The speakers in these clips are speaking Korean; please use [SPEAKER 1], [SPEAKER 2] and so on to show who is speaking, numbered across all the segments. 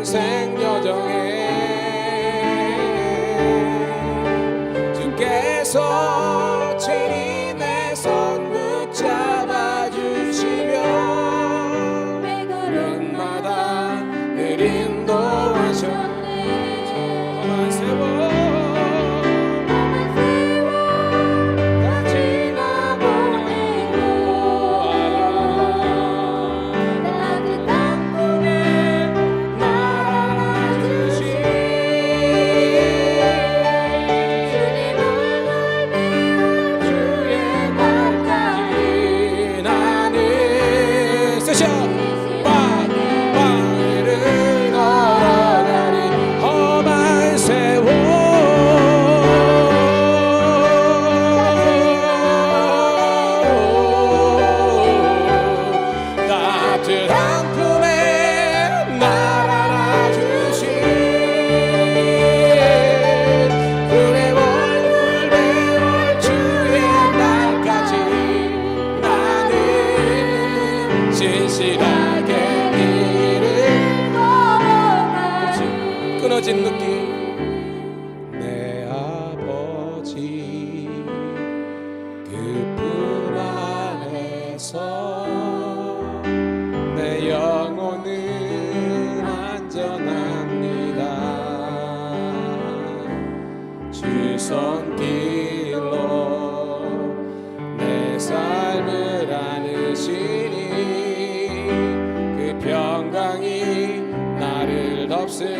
[SPEAKER 1] 인생 여정에 주께서 친히 내 손 붙잡아 주시며 걸음마다 늘 인도하셨네. 저만 세워 끊어진 느낌. 내 아버지 그품 안에서 내 영혼은 안전합니다. 주 손길로 내 삶을 안으시니 그 평강이 나를 덮습니다.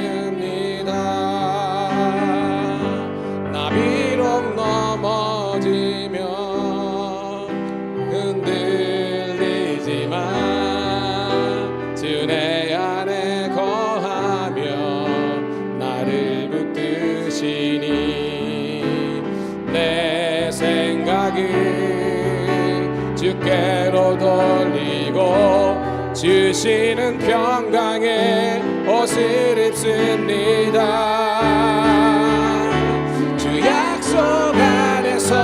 [SPEAKER 1] 나 비록 넘어지며 흔들리지만 주 내 안에 거하며 나를 붙드시니 내 생각을 주께로 돌리고 주시는 평강에 옷을 입습니다. 주 약속 안에서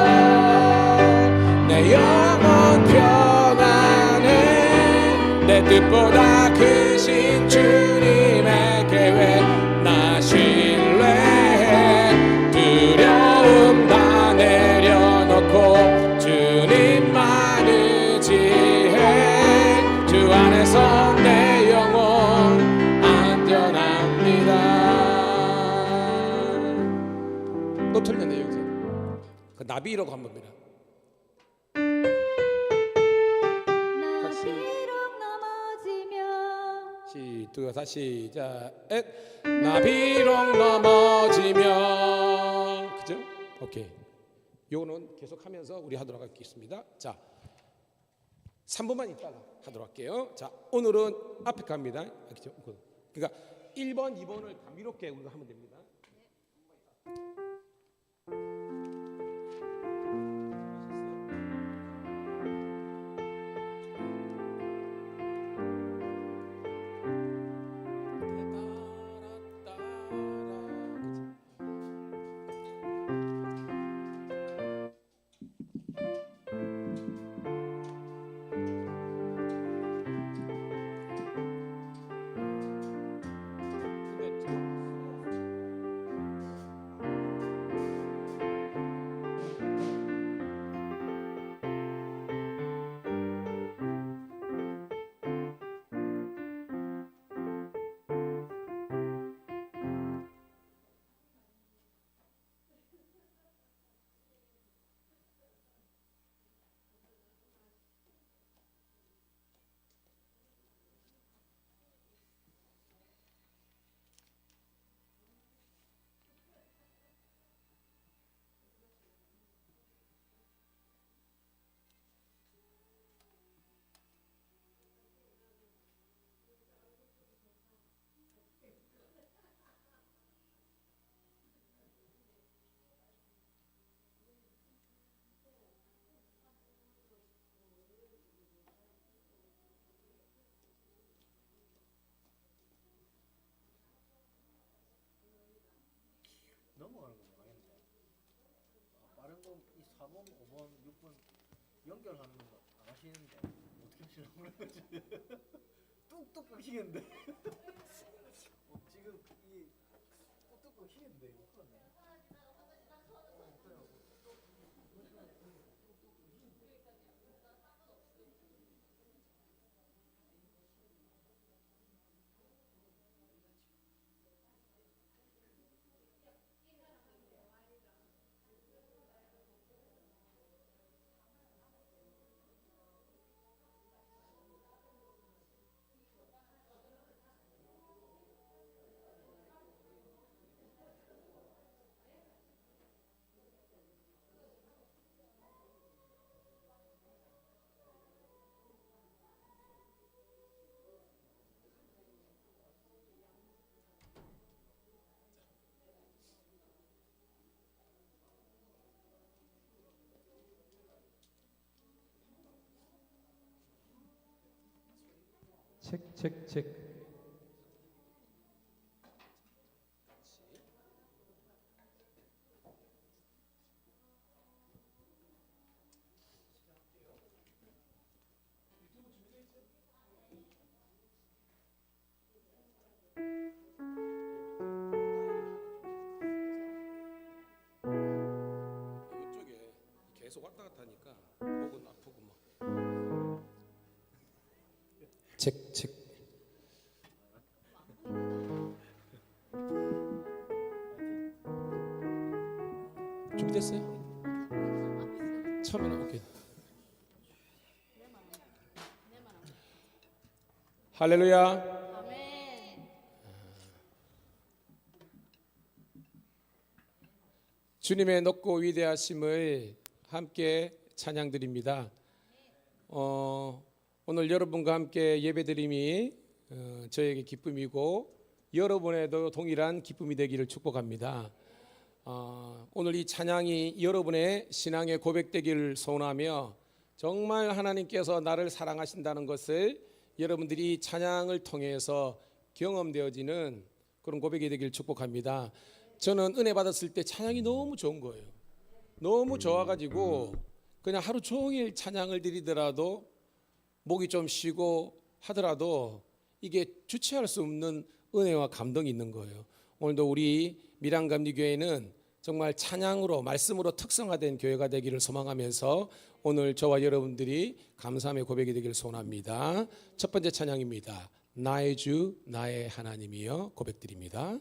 [SPEAKER 1] 내 영혼 평안해. 내 뜻보다 크신 주님의 계획 나 신뢰해. 두려움 다 내려놓고 주님만 의지해. 주 안에서 내 영혼 안전합니다. 또 틀렸네 여기서. 그 나비라고 한 겁니다. 다시 시작. 나비록 넘어지면 그죠? 오케이. 요거는 계속 하면서 우리 하도록 하겠습니다. 자, 3번만 있다가 하도록 할게요. 자, 오늘은 앞에 갑니다. 그죠? 그러니까 1번, 2번을 감미롭게 우리가 하면 됩니다.
[SPEAKER 2] 넘어가는 건 모르겠는데 빠른 거 이 4번, 5번, 6번 연결하는 거 안 하시는데 어떻게 하시려고 그러지? 뚝뚝 끊기겠는데 지금 돼. 이거 그렇네.
[SPEAKER 3] 책.
[SPEAKER 1] 이쪽에 계속 왔다 갔다 하니까 목은 아프고 막. 책. 준비됐어요? 처음에는 오케이. 할렐루야. 주님의 높고 위대하심을 함께 찬양드립니다. 오늘 여러분과 함께 예배드림이 저에게 기쁨이고 여러분에도 동일한 기쁨이 되기를 축복합니다. 오늘 이 찬양이 여러분의 신앙의 고백되기를 소원하며 정말 하나님께서 나를 사랑하신다는 것을 여러분들이 찬양을 통해서 경험되어지는 그런 고백이 되기를 축복합니다. 저는 은혜 받았을 때 찬양이 너무 좋은 거예요. 너무 좋아가지고 그냥 하루 종일 찬양을 드리더라도 목이 좀 쉬고 하더라도 이게 주체할 수 없는 은혜와 감동이 있는 거예요. 오늘도 우리 밀양감리교회는 정말 찬양으로 말씀으로 특성화된 교회가 되기를 소망하면서 오늘 저와 여러분들이 감사함의 고백이 되기를 소원합니다. 첫 번째 찬양입니다. 나의 주 나의 하나님이여 고백드립니다.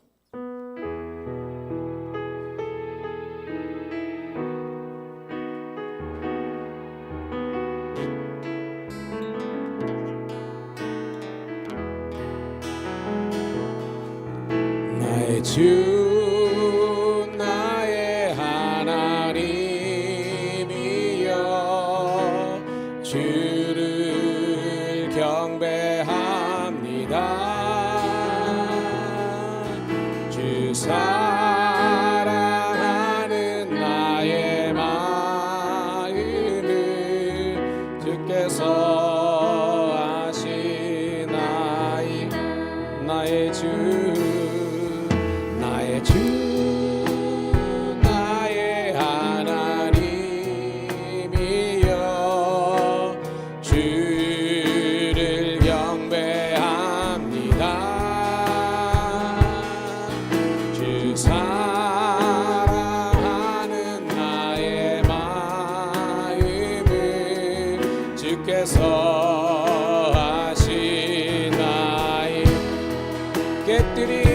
[SPEAKER 1] 나의 주 나의 하나님이여 주를 경배합니다. 주 사랑하는 나의 마음을 주께서 아시나이. 나의 주 나의 하나님이여 주를 경배합니다. 주 사랑하는 나의 마음을 주께서 아시나이. 깨뜨리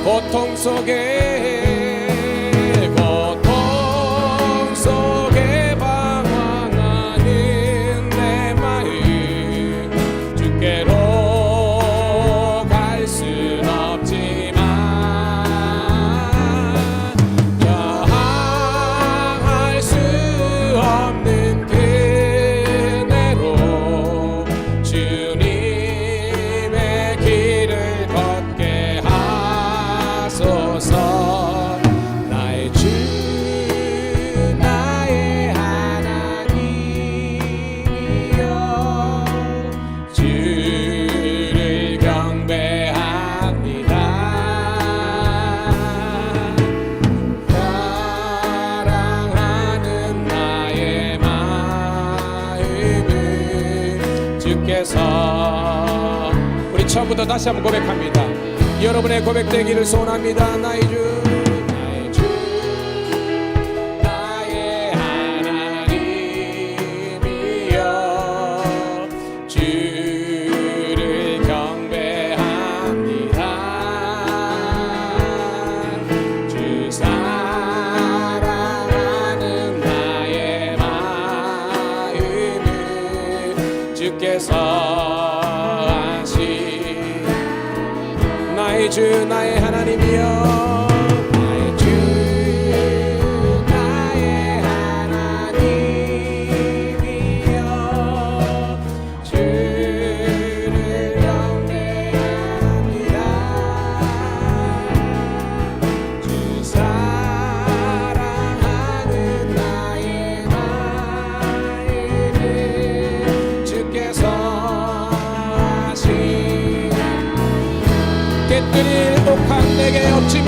[SPEAKER 1] 고통 속에 고통 주옵소서. 나의 주 나의 하나님이여 주를 경배합니다. 사랑하는 나의 마음을 주께서 우리 처음부터 다시 한번 고백합니다. 여러분의 고백되기를 소원합니다. 나의 주 나의 주 나의 하나님이여 주를 경배합니다. 주 사랑하는 나의 마음을 주께서 나의 주 나의 하나님이여 나의 주 나의 하나님이여 주를 경배합니다. 주 사랑하는 나의 마음을 주께서 하시니 깨뜨릴 옥한 내게 없지만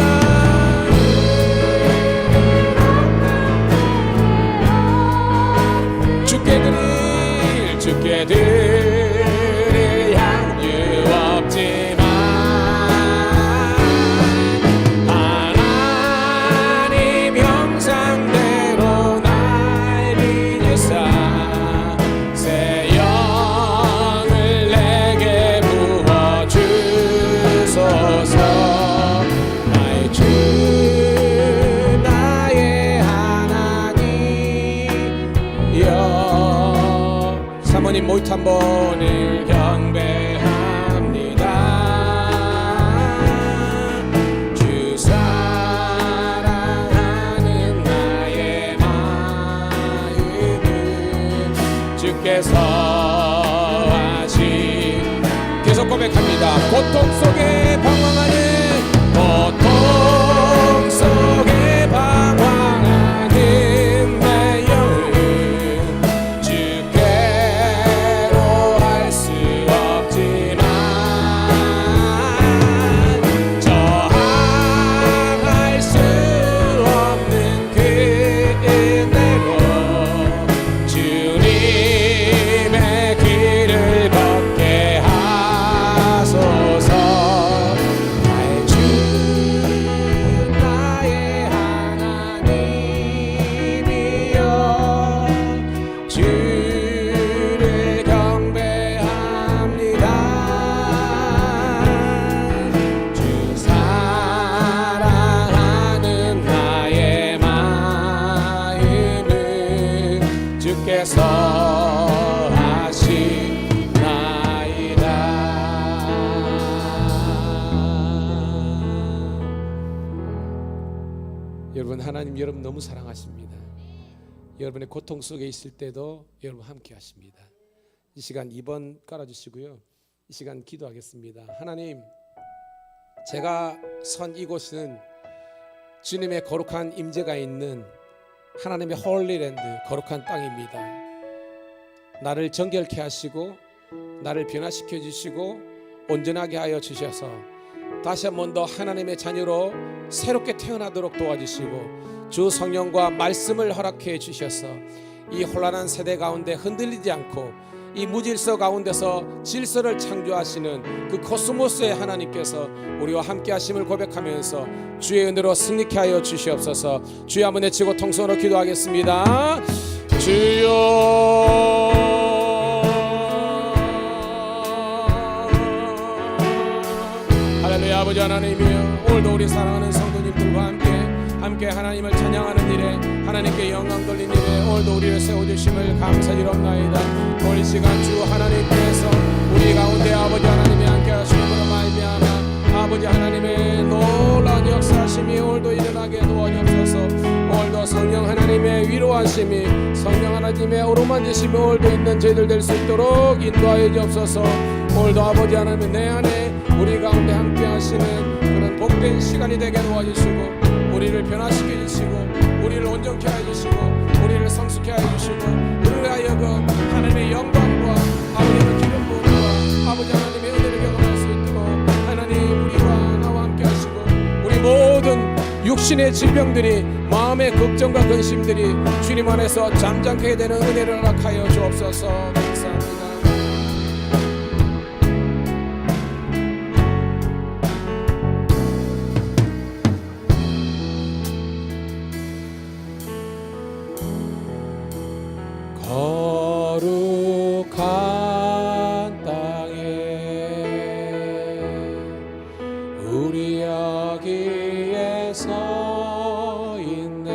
[SPEAKER 1] 주께 드릴 향유 없지만 하나님 형상대로 날 빚으사 새 영을 내게 부어주소서. 나의 주 나의 하나님이여 사모님 모이트 한 번을 경배합니다. 주 사랑하는 나의 마음을 주께서 하신 계속 고백합니다. 고통 속에 방황하는 고통 속에 방황하는 내 영혼 주께로 할 수 없지만 저항할 수 없는 그대로 주님의 길을 걷게 하소서. 나의 주 나의 하나님이여 주를 경배합니다. 주 사랑하는 나의 마음을 주께서 하시나이다. 여러분 하나님 여러분 너무 사랑하십니다. 여러분의 고통 속에 있을 때도 여러분 함께 하십니다. 이 시간 2번 깔아주시고요. 이 시간 기도하겠습니다. 하나님 제가 선 이곳은 주님의 거룩한 임재가 있는 하나님의 홀리랜드 거룩한 땅입니다. 나를 정결케 하시고 나를 변화시켜 주시고 온전하게 하여 주셔서 다시 한 번 더 하나님의 자녀로 새롭게 태어나도록 도와주시고 주 성령과 말씀을 허락해 주셔서 이 혼란한 세대 가운데 흔들리지 않고 이 무질서 가운데서 질서를 창조하시는 그 코스모스의 하나님께서 우리와 함께 하심을 고백하면서 주의 은혜로 승리케 하여 주시옵소서. 주여 한번 외치고 통성으로 기도하겠습니다. 주여 할렐루야. 아버지 하나님이여 오늘도 우리 사랑하는 성도님들과 함께 하나님을 찬양하는 일에 하나님께 영광 돌리는 일에 오늘도 우리를 세워주심을 감사드립니다. 오늘 시간 주 하나님께서 우리 가운데 아버지 하나님이 함께 하심으로 말미암아 아버지 하나님의 놀라운 역사하심이 오늘도 일어나게 도와주옵소서. 오늘도 성령 하나님의 위로하심이 성령 하나님의 어루만지심이 오늘도 있는 저희들 될 수 있도록 인도하여 주옵소서. 오늘도 아버지 하나님 내 안에 우리 가운데 함께 기뻐하시는 그런 복된 시간이 되게 도와주시고 우리를 변화시켜 주시고 우리를 온전케 해주시고 우리를 성숙케 해주시고 우리를 하여금 하나님의 영광과 아버지의 기름 부음과 아버지 하나님의 은혜를 경험할 수 있도록 하나님 우리와 나와 함께 하시고 우리 모든 육신의 질병들이 마음의 걱정과 근심들이 주님 안에서 잠잠케 되는 은혜를 허락하여 주옵소서. 감사합니다. 거룩한 땅에 우리 여기에 서 있네.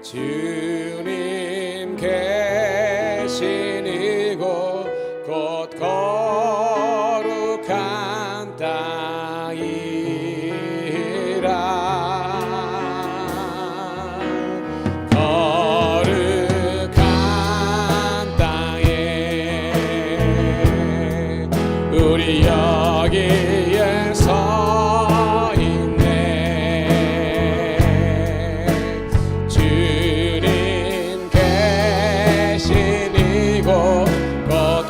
[SPEAKER 1] 주님 계신 이곳 곧 거룩한 땅이라. 우리 여기에 서 있네. 주님 계신 이곳 곧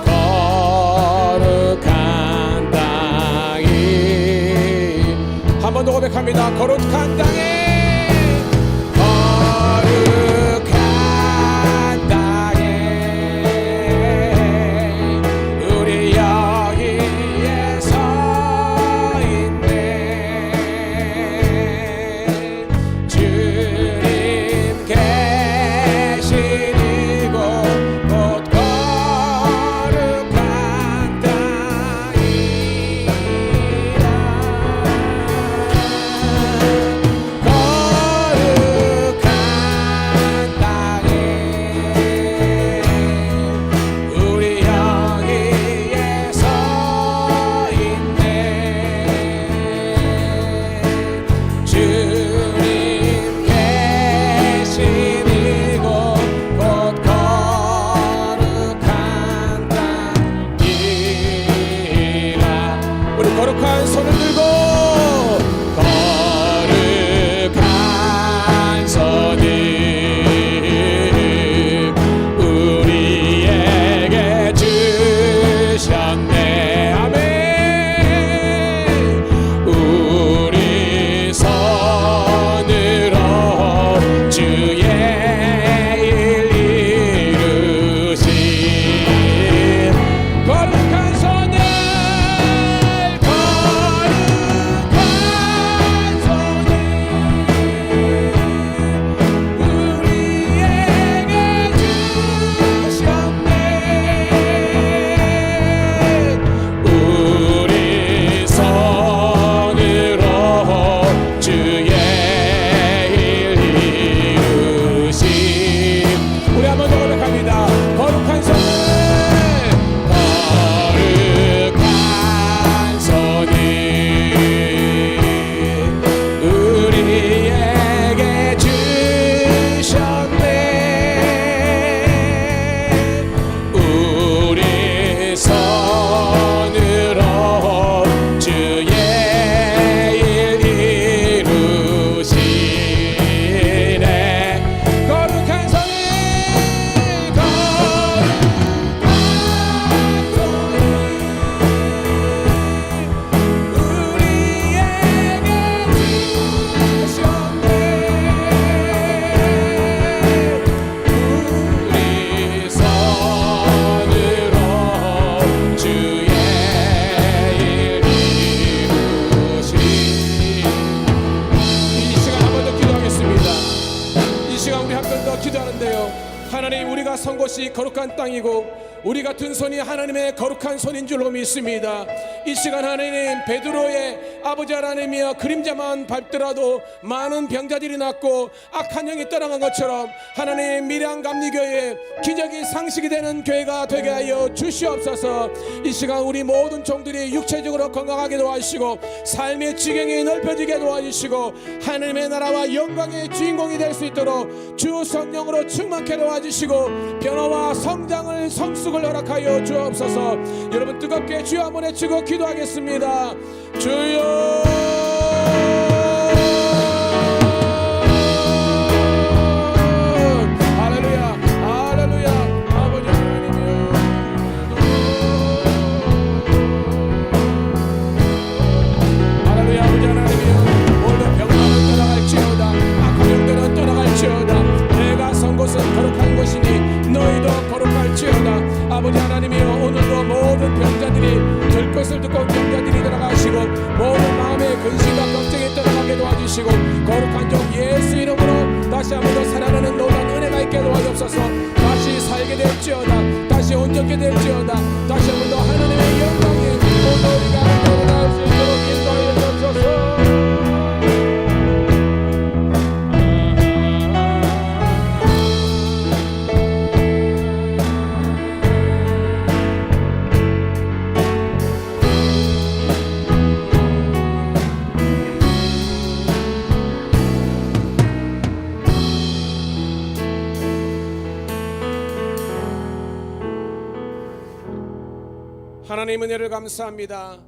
[SPEAKER 1] 거룩한 땅이. 한 번 더 고백합니다. 거룩한 땅에 거룩한 손을 들고 거룩한 손을 우리에게 주셨네. 아멘. 우리 손으로 주의 일 이루신 거룩한 손을 하나님, 우리가 선 곳이 거룩한 땅이고 우리가 든 손이 하나님의 거룩한 손인 줄로 믿습니다. 이 시간 하나님, 베드로의 아버지 하나님이여 그림자만 밟더라도 많은 병자들이 낫고 악한 영이 떠나간 것처럼 하나님, 미량 감리교회 기적이 상식이 되는 교회가 되게 하여 주시옵소서. 이 시간 우리 모든 종들이 육체적으로 건강하게 도와주시고 삶의 지경이 넓혀지게 도와주시고 하나님의 나라와 영광의 주인공이 될 수 있도록 주 성령으로 충만케 도와주시고 변화와 성장을 성숙을 능력을 허락하여 주옵소서. 여러분 뜨겁게 주여 한번 외치고 기도하겠습니다. 주여 거룩한 것이니 너희도 거룩할지어다. 아버지 하나님이여, 오늘도 모든 병자들이 들 것을 듣고 병자들이 들어가시고 모든 마음의 근심과 걱정이 떠나가게 도와주시고 거룩한 종 예수 이름으로 다시 한 번 더 살아나는 놀라운 은혜가 있게 도와주옵소서. 다시 살게 될지어다. 다시 온전케 될지어다. 다시 한 번 더 하나님의 영광에 우리가 드러날 수 있도록 인도하여 주옵소서. 하나님의 은혜를 감사합니다.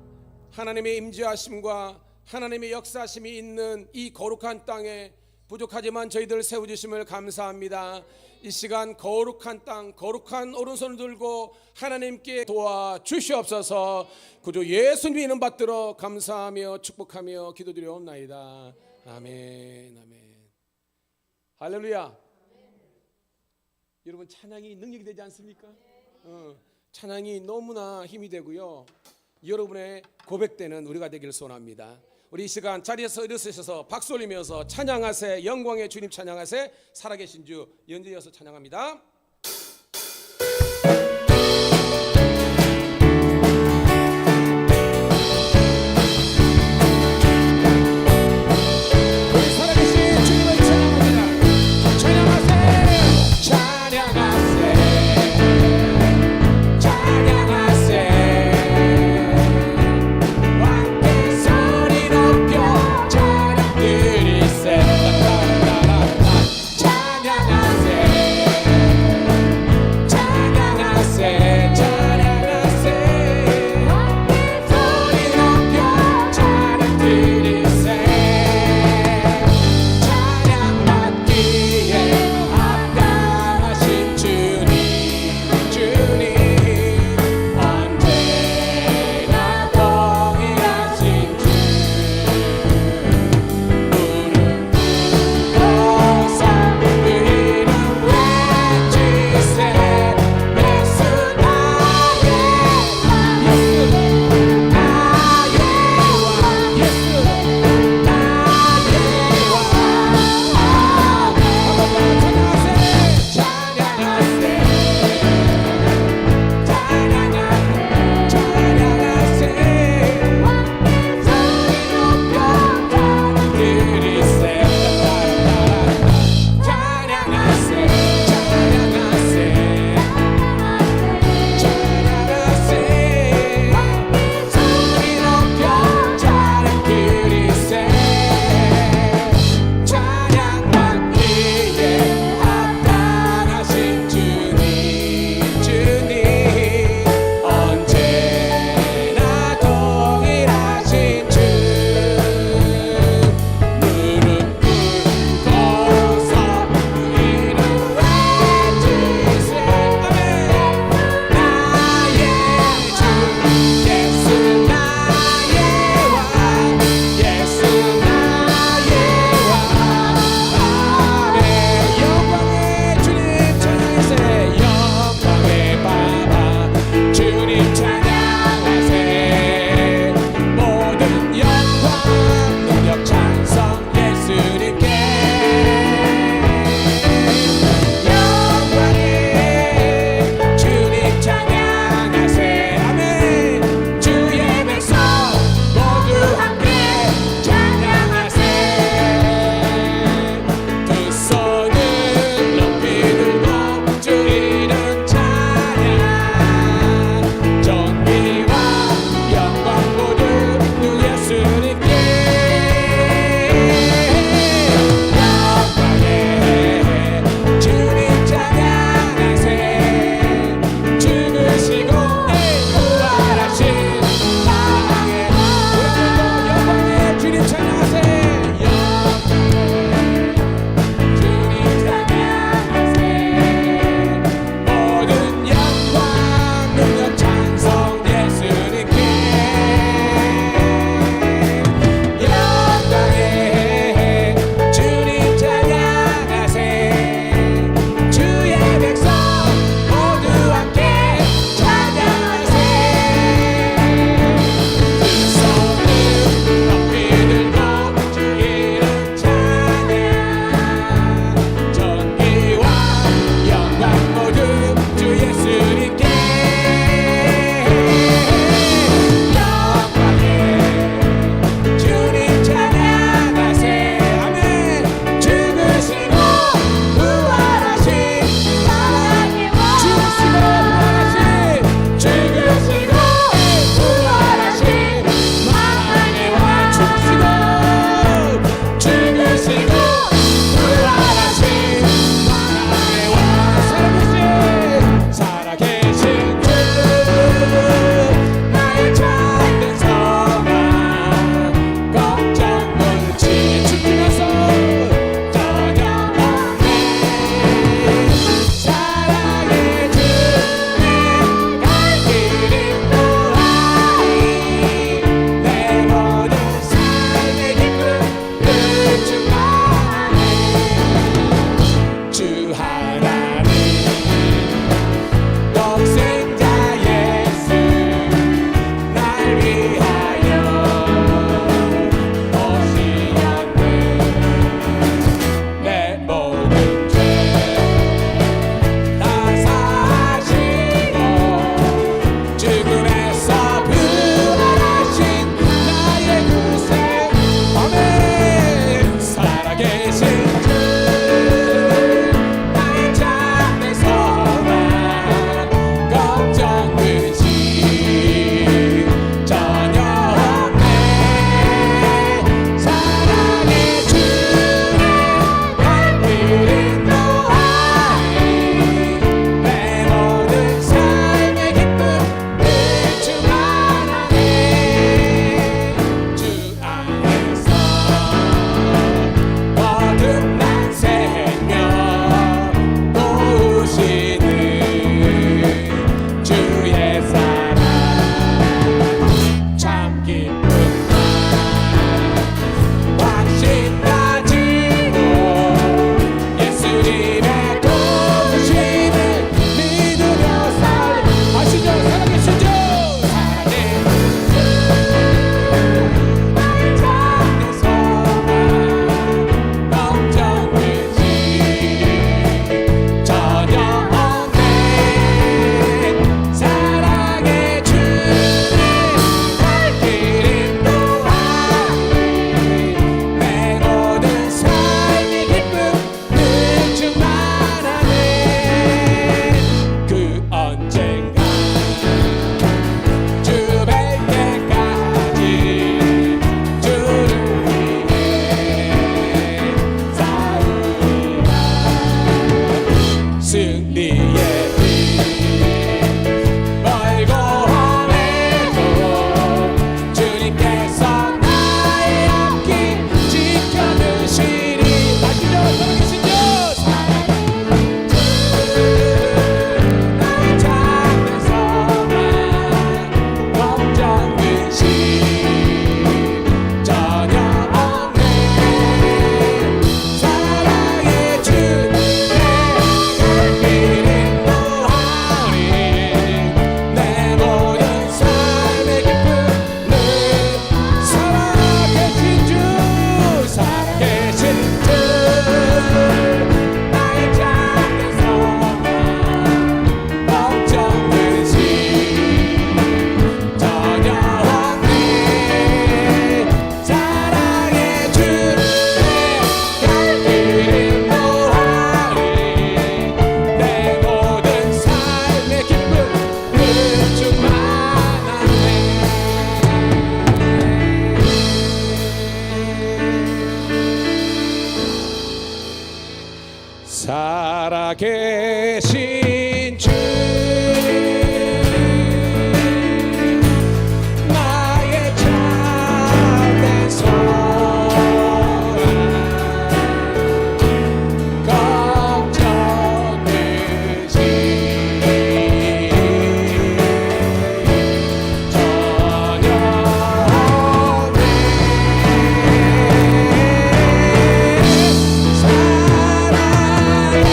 [SPEAKER 1] 하나님의 임재하심과 하나님의 역사하심이 있는 이 거룩한 땅에 부족하지만 저희들 세워주심을 감사합니다. 이 시간 거룩한 땅, 거룩한 오른손을 들고 하나님께 도와주시옵소서. 구주 예수님 이름 받들어 감사하며 축복하며 기도드리옵나이다. 아멘, 아멘. 할렐루야. 여러분 찬양이 능력이 되지 않습니까? 찬양이 너무나 힘이 되고요. 여러분의 고백되는 우리가 되기를 소원합니다. 우리 이 시간 자리에서 일어서셔서 박수 올리면서 찬양하세. 영광의 주님 찬양하세. 살아계신 주 연주이어서 찬양합니다.
[SPEAKER 3] 찬양하세
[SPEAKER 1] 살아계신 주 나의 참된 소원 걱정되지 전혀 없네 사랑의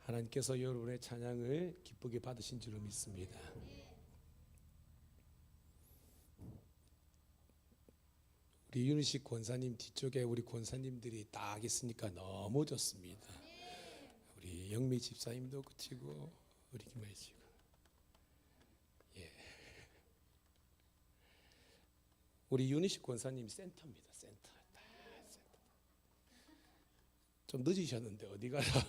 [SPEAKER 1] 하나님께서 여러분의 찬양을 기쁘게 받으신 줄로 믿습니다. 우리 윤식 권사님 뒤쪽에 우리 권사님들이 딱 있으니까 너무 좋습니다. 우리 영미 집사님도 그치고 우리 김아희 씨고, 예, 우리 윤식 권사님 센터입니다. 센터. 좀 늦으셨는데 어디 가서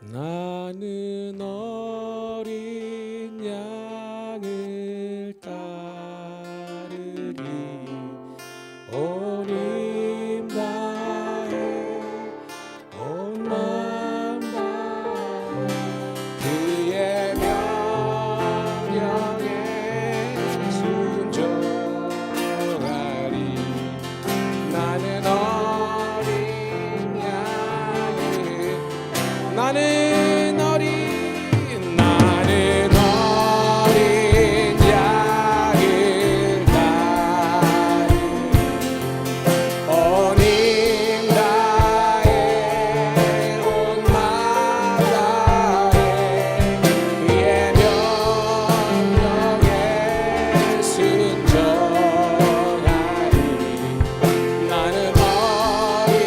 [SPEAKER 1] 나는 어린 양을 따르리 온 힘 다해 온 마음 다해 그의 명령에 순종하리 나는 어린 양을 나는 어린 양을 따르리 온 힘 다해 온 마음 다해 그의 명령에 순종하리 나는 어린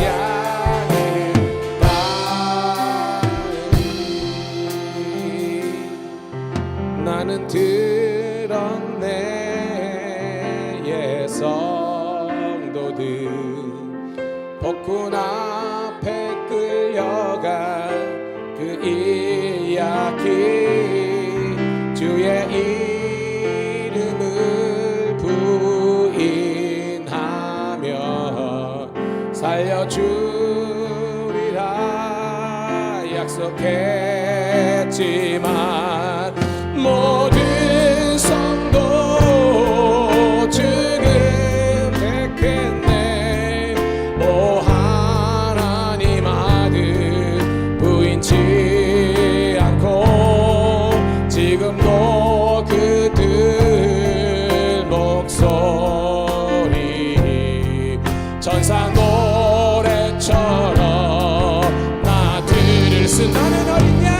[SPEAKER 1] 양을 나는 들었네 성도들 복군 앞에 끌려간 그 이야기 주의 이름을 부인하며 살려주리라 약속했지만 모든 성도 지금 택했네 오 하나님 아들 부인치 않고 지금도 그들 목소리 천사 노래처럼 나 들을 수 나는 어린 양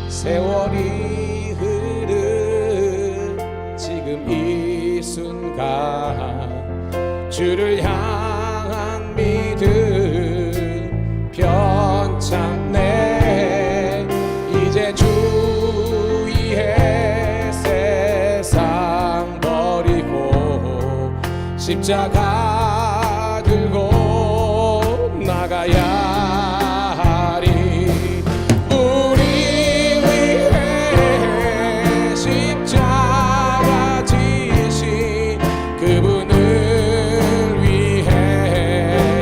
[SPEAKER 1] 세월이 흐른 지금 이 순간 주를 향한 믿음 편찮네 이제 주 위에 세상 버리고 십자가 들고 나가야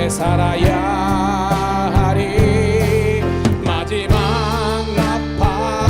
[SPEAKER 1] 살아야 하리 마지막 나팔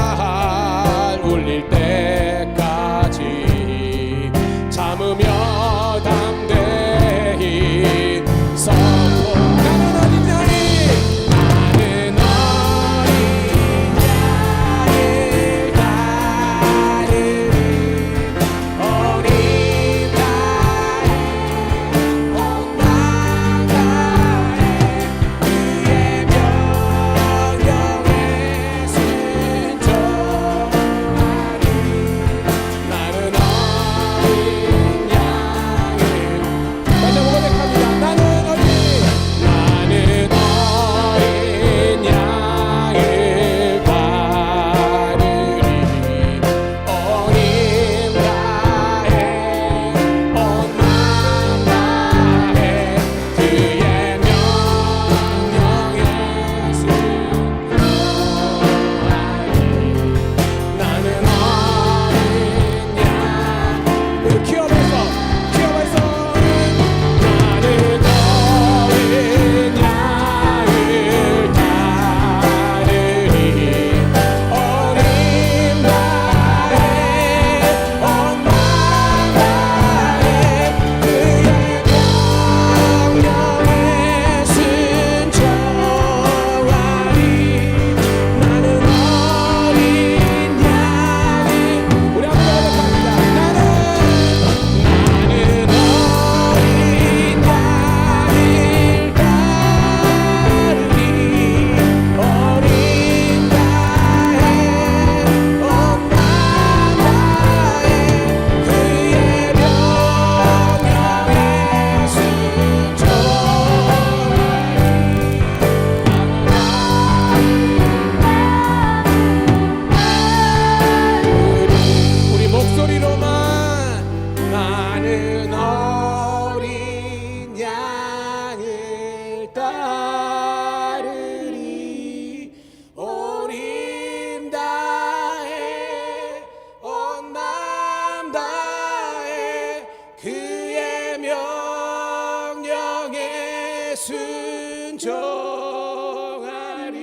[SPEAKER 1] 순종하리.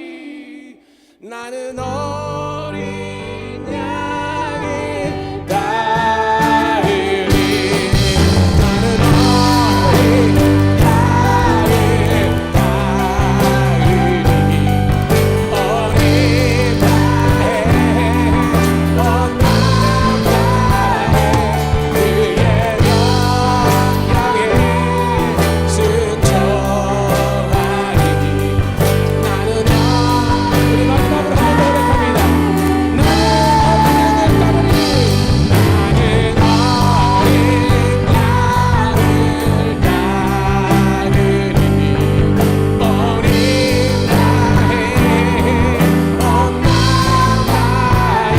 [SPEAKER 1] 나는 어린 양의 따르리. 나는 어린 양의 따르리. 어린 나의 온 나라에 그의 명령에 순종하리. 나는 우리 마지막으로 한번 고백합니다. 나는 어린 양을 따르리. 나는 어린 양을 따르리. 어린 나의 온 나라에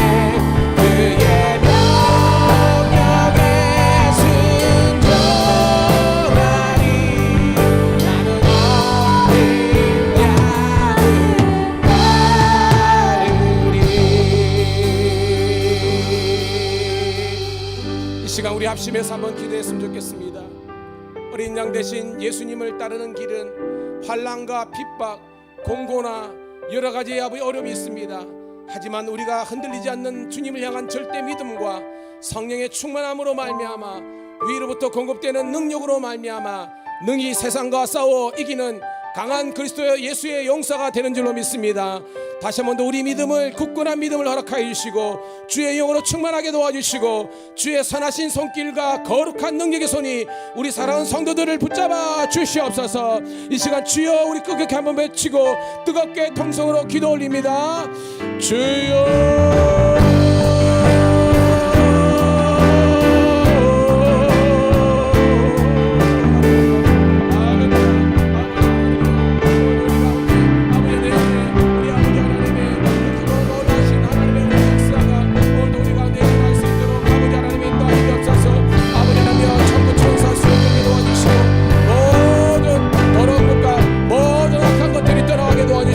[SPEAKER 1] 그의 명령에 순종하리. 나는 어린 따르리. 이 시간 우리 합심해서 한번 기도했으면 좋겠습니다. 어린 양 대신 예수님을 따르는 길은 환난과 핍박, 공고나 여러 가지의 어려움이 있습니다. 하지만 우리가 흔들리지 않는 주님을 향한 절대 믿음과 성령의 충만함으로 말미암아 위로부터 공급되는 능력으로 말미암아 능히 세상과 싸워 이기는 강한 그리스도 예수의 용사가 되는 줄로 믿습니다. 다시 한 번 더 우리 믿음을, 굳건한 믿음을 허락하여 주시고 주의 영으로 충만하게 도와주시고 주의 선하신 손길과 거룩한 능력의 손이 우리 사랑하는 성도들을 붙잡아 주시옵소서. 이 시간 주여 우리 끄덕히 한번 외치고 뜨겁게 통성으로 기도 올립니다. 주여.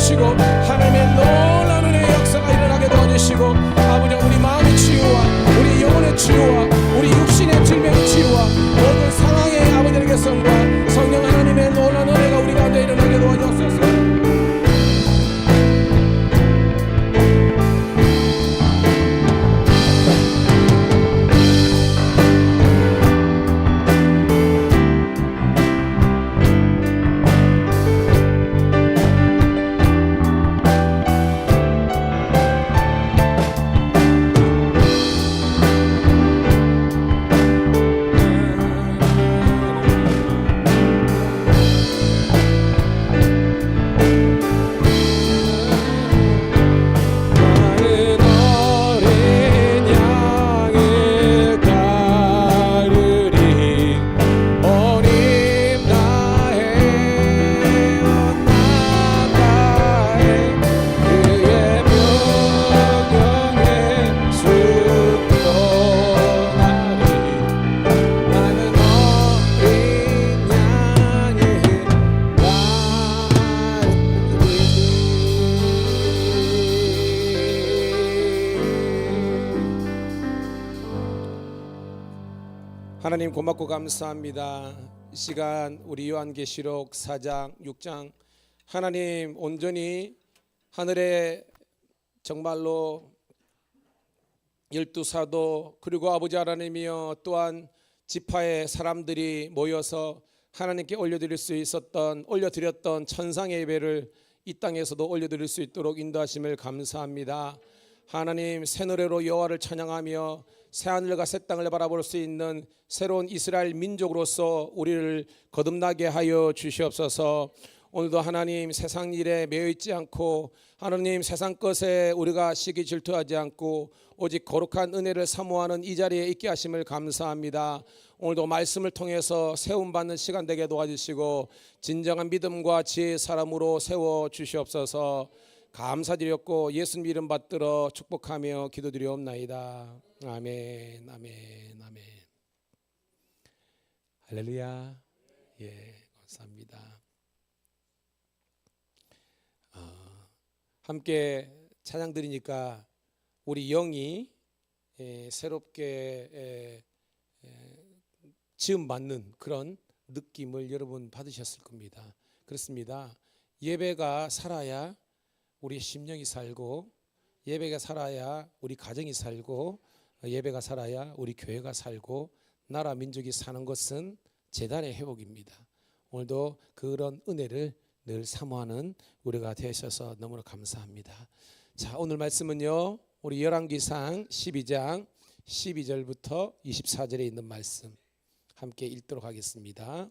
[SPEAKER 1] 하나님의 놀라운 은혜의 역사가 일어나게 도와주시고 아버지 우리 마음의 치유와 우리 영혼의 치유와 우리 육신의 질병의 치유와 모든 상황의 아버지의 개성과 성령 하나님의 놀라운 은혜가 우리 가운데 일어나게 도와주옵소서. 하나님 고맙고 감사합니다. 이 시간 우리 요한계시록 4장 6장 하나님 온전히 하늘에 정말로 12사도 그리고 아버지 하나님이여 또한 지파의 사람들이 모여서 하나님께 올려드렸던 천상의 예배를 이 땅에서도 올려드릴 수 있도록 인도하심을 감사합니다. 하나님 새 노래로 여호와를 찬양하며 새하늘과 새 땅을 바라볼 수 있는 새로운 이스라엘 민족으로서 우리를 거듭나게 하여 주시옵소서. 오늘도 하나님 세상 일에 매여있지 않고 하나님 세상 것에 우리가 시기 질투하지 않고 오직 거룩한 은혜를 사모하는 이 자리에 있게 하심을 감사합니다. 오늘도 말씀을 통해서 세움받는 시간 되게 도와주시고 진정한 믿음과 지혜의 사람으로 세워 주시옵소서. 감사드렸고 예수님 이름 받들어 축복하며 기도드리옵나이다. 아멘, 아멘, 아멘. 할렐루야. 예, 감사합니다. 함께 찬양 드리니까 우리 영이 새롭게 지음 받는 그런 느낌을 여러분 받으셨을 겁니다. 그렇습니다. 예배가 살아야 우리 심령이 살고, 예배가 살아야 우리 가정이 살고, 예배가 살아야 우리 교회가 살고, 나라 민족이 사는 것은 재단의 회복입니다. 오늘도 그런 은혜를 늘 사모하는 우리가 되셔서 너무나 감사합니다. 자, 오늘 말씀은요, 우리 열왕기상 12장 12절부터 24절에 있는 말씀 함께 읽도록 하겠습니다.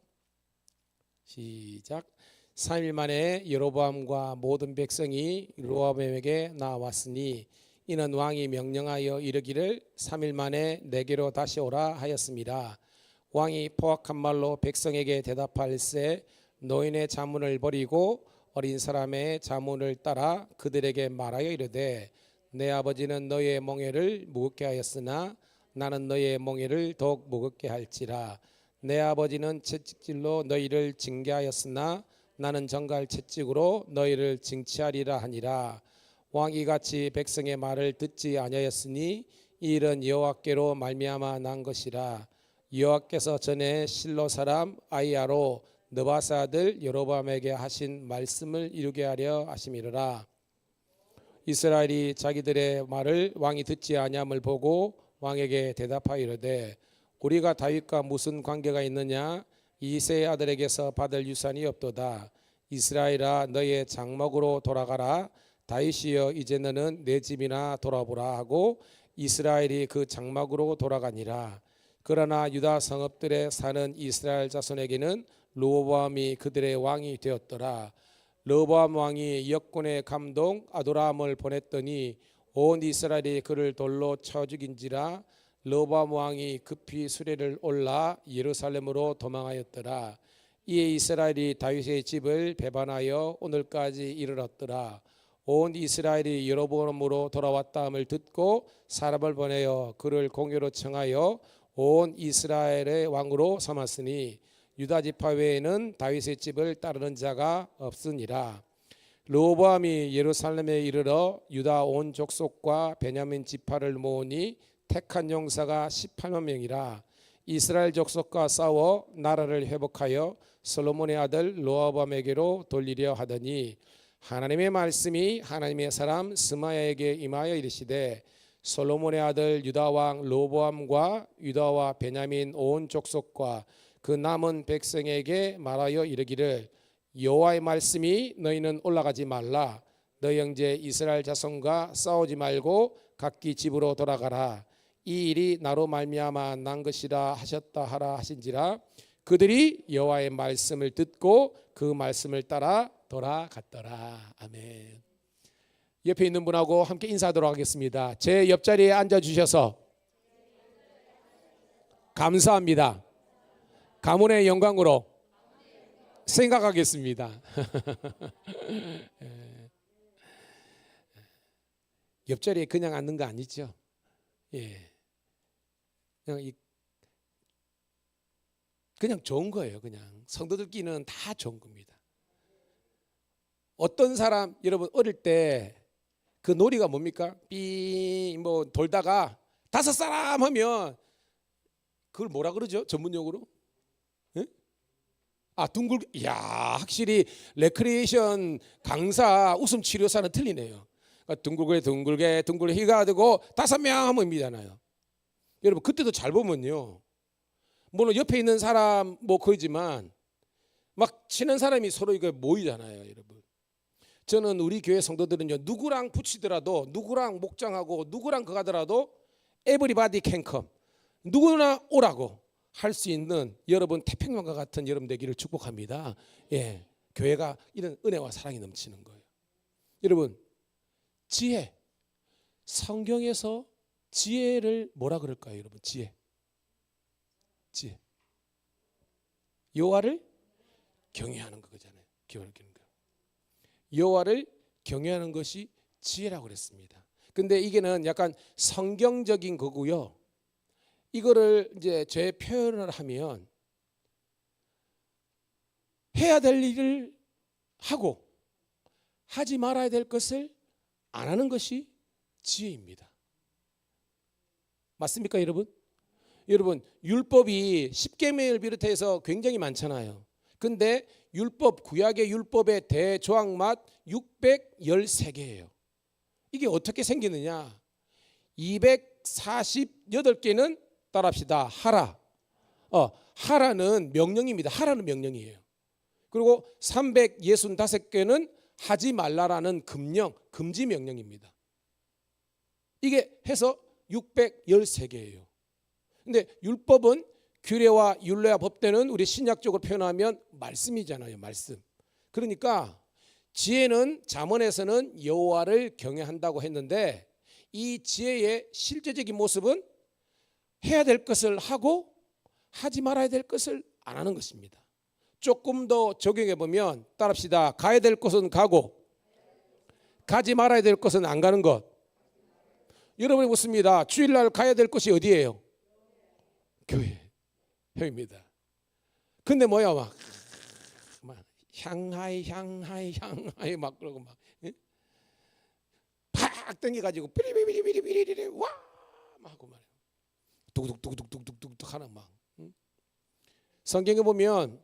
[SPEAKER 1] 시작. 3일 만에 여로보암과 모든 백성이 르호보암에게 나왔으니 이는 왕이 명령하여 이르기를 3일 만에 내게로 다시 오라 하였습니다. 왕이 포악한 말로 백성에게 대답할세 노인의 자문을 버리고 어린 사람의 자문을 따라 그들에게 말하여 이르되 내 아버지는 너희의 멍에를 무겁게 하였으나 나는 너희의 멍에를 더욱 무겁게 할지라. 내 아버지는 채찍질로 너희를 징계하였으나 나는 정갈 채찍으로 너희를 징치하리라 하니라. 왕이 같이 백성의 말을 듣지 아니하였으니 이 일은 여호와께로 말미암아 난 것이라. 여호와께서 전에 실로 사람 아히야로 느바사 아들 여로보암에게 하신 말씀을 이루게 하려 하심이라. 이스라엘이 자기들의 말을 왕이 듣지 아니함을 보고 왕에게 대답하여 이르되 우리가 다윗과 무슨 관계가 있느냐? 이새의 아들에게서 받을 유산이 없도다. 이스라엘아 너희의 장막으로 돌아가라. 다윗이여 이제 너는 내 집이나 돌아보라 하고 이스라엘이 그 장막으로 돌아가니라. 그러나 유다 성읍들에 사는 이스라엘 자손에게는 르호보암이 그들의 왕이 되었더라. 르호보암 왕이 역군의 감동 아도람을 보냈더니 온 이스라엘이 그를 돌로 쳐 죽인지라. 르호보암 왕이 급히 수레를 올라 예루살렘으로 도망하였더라. 이에 이스라엘이 다윗의 집을 배반하여 오늘까지 이르렀더라. 온 이스라엘이 여로보암으로 돌아왔다함을 듣고 사람을 보내어 그를 공회로 청하여 온 이스라엘의 왕으로 삼았으니 유다 지파 외에는 다윗의 집을 따르는 자가 없으니라. 르호보암이 예루살렘에 이르러 유다 온 족속과 베냐민 지파를 모으니 택한 용사가 18만 명이라. 이스라엘 족속과 싸워 나라를 회복하여 솔로몬의 아들 르호보암에게로 돌리려 하더니 하나님의 말씀이 하나님의 사람 스마야에게 임하여 이르시되 솔로몬의 아들 유다 왕 르호보암과 유다와 베냐민 온 족속과 그 남은 백성에게 말하여 이르기를 여호와의 말씀이 너희는 올라가지 말라. 너희 형제 이스라엘 자손과 싸우지 말고 각기 집으로 돌아가라. 이 일이 나로 말미암아 난 것이라 하셨다 하라 하신지라. 그들이 여호와의 말씀을 듣고 그 말씀을 따라 돌아갔더라. 아멘. 옆에 있는 분하고 함께 인사하도록 하겠습니다. 제 옆자리에 앉아주셔서 감사합니다. 가문의 영광으로 생각하겠습니다. 옆자리에 그냥 앉는 거 아니죠? 예. 그냥 좋은 거예요. 그냥 성도들끼리는 다 좋은 겁니다. 어떤 사람 여러분 어릴 때 그 놀이가 뭡니까? 삐 뭐 돌다가 5사람 하면 그걸 뭐라 그러죠? 전문용어로? 예? 아 둥글게. 이야 확실히 레크리에이션 강사 웃음 치료사는 틀리네요. 그러니까 둥글게 희가 되고 5명 하면 이잖아요. 여러분 그때도 잘 보면요. 물론 옆에 있는 사람 뭐 거지만 막 친한 사람이 서로 이거 모이잖아요, 여러분. 저는 우리 교회 성도들은요 누구랑 붙이더라도 누구랑 목장하고 누구랑 그가더라도 everybody can come 누구나 오라고 할 수 있는 여러분 태평양과 같은 여러분 되기를 축복합니다. 예, 교회가 이런 은혜와 사랑이 넘치는 거예요. 여러분 지혜 성경에서 지혜를 뭐라 그럴까요, 여러분? 지혜 여호와를 경외하는 거잖아요. 여호와를 경외하는 것이 지혜라고 그랬습니다. 근데 이게는 약간 성경적인 거고요. 이거를 이제 제 표현을 하면 해야 될 일을 하고 하지 말아야 될 것을 안 하는 것이 지혜입니다. 맞습니까, 여러분? 여러분 율법이 10계명을 비롯해서 굉장히 많잖아요. 근데 율법, 구약의 율법의 대조항만 613개예요. 이게 어떻게 생기느냐? 248개는 따라합시다. 하라. 하라는 명령입니다. 하라는 명령이에요. 그리고 365개는 하지 말라라는 금령, 금지 명령입니다. 이게 해서 613개예요. 근데 율법은 규례와 율례와 법대는 우리 신약적으로 표현하면 말씀이잖아요. 말씀. 그러니까 지혜는 잠언에서는 여호와를 경외한다고 했는데 이 지혜의 실제적인 모습은 해야 될 것을 하고 하지 말아야 될 것을 안 하는 것입니다. 조금 더 적용해 보면 따라합시다. 가야 될 곳은 가고 가지 말아야 될 것은 안 가는 것. 여러분이 묻습니다. 주일날 가야 될 곳이 어디예요? 교회입니다. 근데 뭐야 막 향하이 막 그러고 막 팍 당겨가지고 삐리비리비리비리리 와 하고 말이야. 뚝뚝뚝뚝뚝뚝뚝 하나 막. 성경에 보면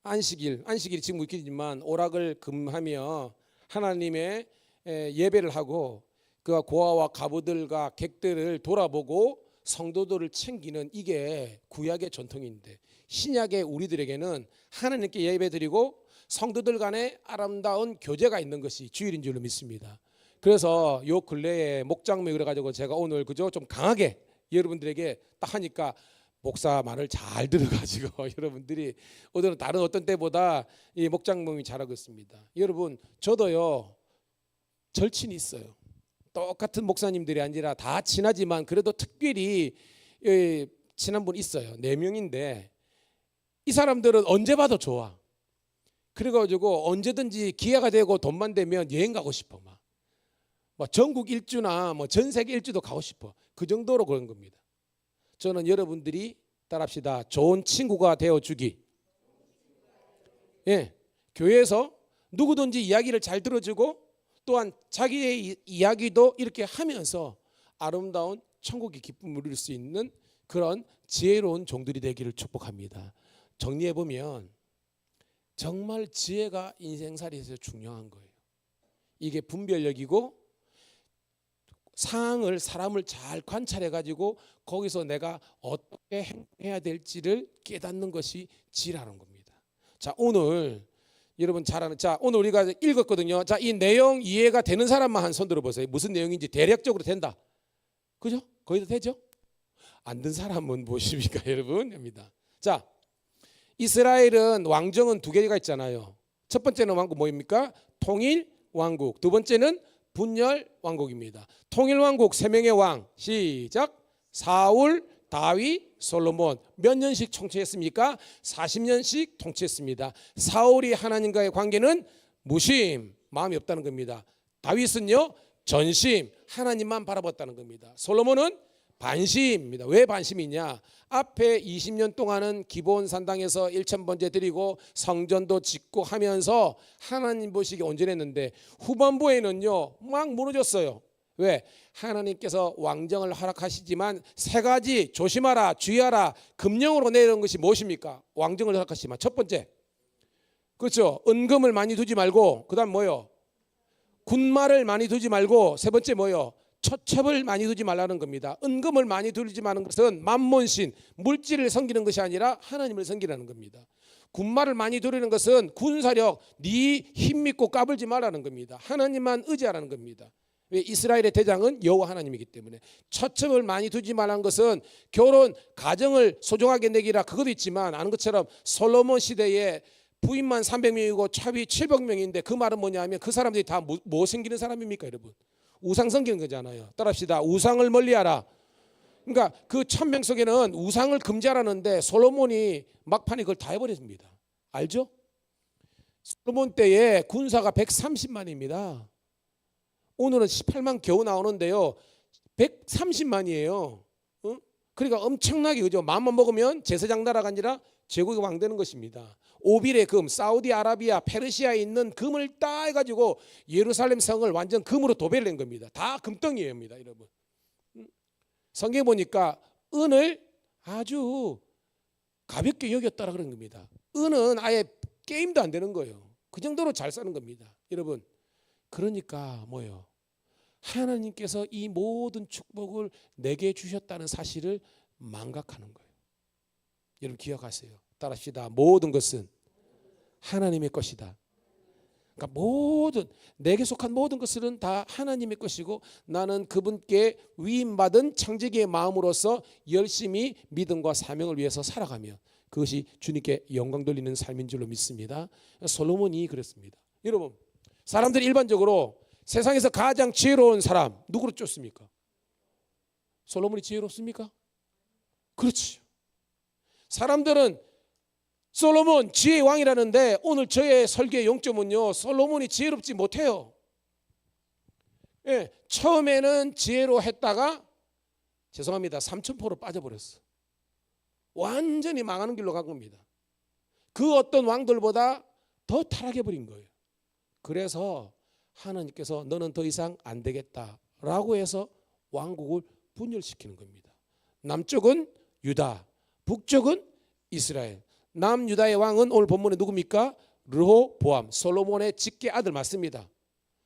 [SPEAKER 1] 안식일이 지금 웃기지만 오락을 금하며 하나님의 예배를 하고 그 고아와 가부들과 객들을 돌아보고 성도들을 챙기는 이게 구약의 전통인데 신약의 우리들에게는 하나님께 예배드리고 성도들 간에 아름다운 교제가 있는 것이 주일인 줄로 믿습니다. 그래서 요 근래에 목장매 그래가지고 제가 오늘 그저 좀 강하게 여러분들에게 딱 하니까 목사 말을 잘 들어가지고 여러분들이 오늘은 다른 어떤 때보다 이 목장 모임이 잘하고 있습니다. 여러분 저도요 절친이 있어요. 똑같은 목사님들이 아니라 다 친하지만 그래도 특별히 친한 분 있어요. 4명인데 이 사람들은 언제 봐도 좋아. 그래가지고 언제든지 기회가 되고 돈만 되면 여행 가고 싶어. 막 전국 일주나 뭐 전 세계 일주도 가고 싶어. 그 정도로 그런 겁니다. 저는 여러분들이 따라합시다. 좋은 친구가 되어주기. 교회에서 누구든지 이야기를 잘 들어주고 또한 자기의 이야기도 이렇게 하면서 아름다운 천국의 기쁨을 누릴 수 있는 그런 지혜로운 종들이 되기를 축복합니다. 정리해보면 정말 지혜가 인생살이에서 중요한 거예요. 이게 분별력이고 상황을 사람을 잘 관찰해가지고 거기서 내가 어떻게 행해야 될지를 깨닫는 것이 지혜라는 겁니다. 자 오늘 여러분 잘 아는 오늘 우리가 읽었거든요. 자 이 내용 이해가 되는 사람만 한 손 들어보세요. 무슨 내용인지 대략적으로 된다. 그죠? 거기도 되죠? 안 된 사람은 무엇입니까 여러분? 입니다. 자 이스라엘은 왕정은 2개가 있잖아요. 첫 번째는 왕국 뭐입니까? 통일 왕국. 두 번째는 분열 왕국입니다. 통일 왕국 3명의 왕 시작. 사울, 다윗, 솔로몬 몇 년씩 통치했습니까? 40년씩 통치했습니다. 사울이 하나님과의 관계는 무심, 마음이 없다는 겁니다. 다윗은요 전심, 하나님만 바라봤다는 겁니다. 솔로몬은 반심입니다. 왜 반심이냐? 앞에 20년 동안은 기본 산당에서 1000번제 드리고 성전도 짓고 하면서 하나님 보시기에 온전했는데 후반부에는요 막 무너졌어요. 왜? 하나님께서 왕정을 허락하시지만 3가지 조심하라, 주의하라, 금령으로 내려온 것이 무엇입니까? 왕정을 허락하시지만 첫 번째, 그렇죠? 은금을 많이 두지 말고, 그 다음 뭐요? 군말을 많이 두지 말고, 세 번째 뭐요? 처첩을 많이 두지 말라는 겁니다. 은금을 많이 두지 말는 것은 만몬신, 물질을 섬기는 것이 아니라 하나님을 섬기라는 겁니다. 군말을 많이 두르는 것은 군사력, 네 힘 믿고 까불지 말라는 겁니다. 하나님만 의지하라는 겁니다. 왜? 이스라엘의 대장은 여호와 하나님이기 때문에. 처첩을 많이 두지 말라는 것은 결혼, 가정을 소중하게 내기라 그것도 있지만 아는 것처럼 솔로몬 시대에 부인만 300명이고 차비 700명인데 그 말은 뭐냐면 그 사람들이 다 뭐 섬기는 사람입니까 여러분? 우상 섬기는 거잖아요. 따라합시다. 우상을 멀리하라. 그러니까 그 1000명 속에는 우상을 금지하라는데 솔로몬이 막판에 그걸 다 해버렸습니다. 알죠? 솔로몬 때에 군사가 130만입니다. 오늘은 18만 겨우 나오는데요 130만이에요. 그러니까 엄청나게 그죠? 마음만 먹으면 제사장 나라가 아니라 제국의 왕 되는 것입니다. 오빌의 금, 사우디아라비아, 페르시아에 있는 금을 따 해가지고 예루살렘 성을 완전 금으로 도배를 낸 겁니다. 다 금덩이입니다 여러분. 성경에 보니까 은을 아주 가볍게 여겼다라 그런 겁니다. 은은 아예 게임도 안 되는 거예요. 그 정도로 잘 사는 겁니다. 여러분, 그러니까 뭐예요? 하나님께서 이 모든 축복을 내게 주셨다는 사실을 망각하는 거예요. 여러분 기억하세요. 따라합시다. 모든 것은 하나님의 것이다. 그러니까 모든 내게 속한 모든 것들은 다 하나님의 것이고 나는 그분께 위임받은 창조기의 마음으로서 열심히 믿음과 사명을 위해서 살아가면 그것이 주님께 영광 돌리는 삶인 줄로 믿습니다. 솔로몬이 그랬습니다. 여러분, 사람들이 일반적으로 세상에서 가장 지혜로운 사람 누구로 쫓습니까? 솔로몬이 지혜롭습니까? 그렇지. 사람들은 솔로몬 지혜의 왕이라는데 오늘 저의 설교의 용점은요, 솔로몬이 지혜롭지 못해요. 예, 처음에는 지혜로 했다가 죄송합니다, 삼천포로 빠져버렸어. 완전히 망하는 길로 간 겁니다. 그 어떤 왕들보다 더 타락해버린 거예요. 그래서 하나님께서 너는 더 이상 안 되겠다라고 해서 왕국을 분열시키는 겁니다. 남쪽은 유다, 북쪽은 이스라엘. 남유다의 왕은 오늘 본문에 누굽니까? 르호보암, 솔로몬의 직계 아들 맞습니다.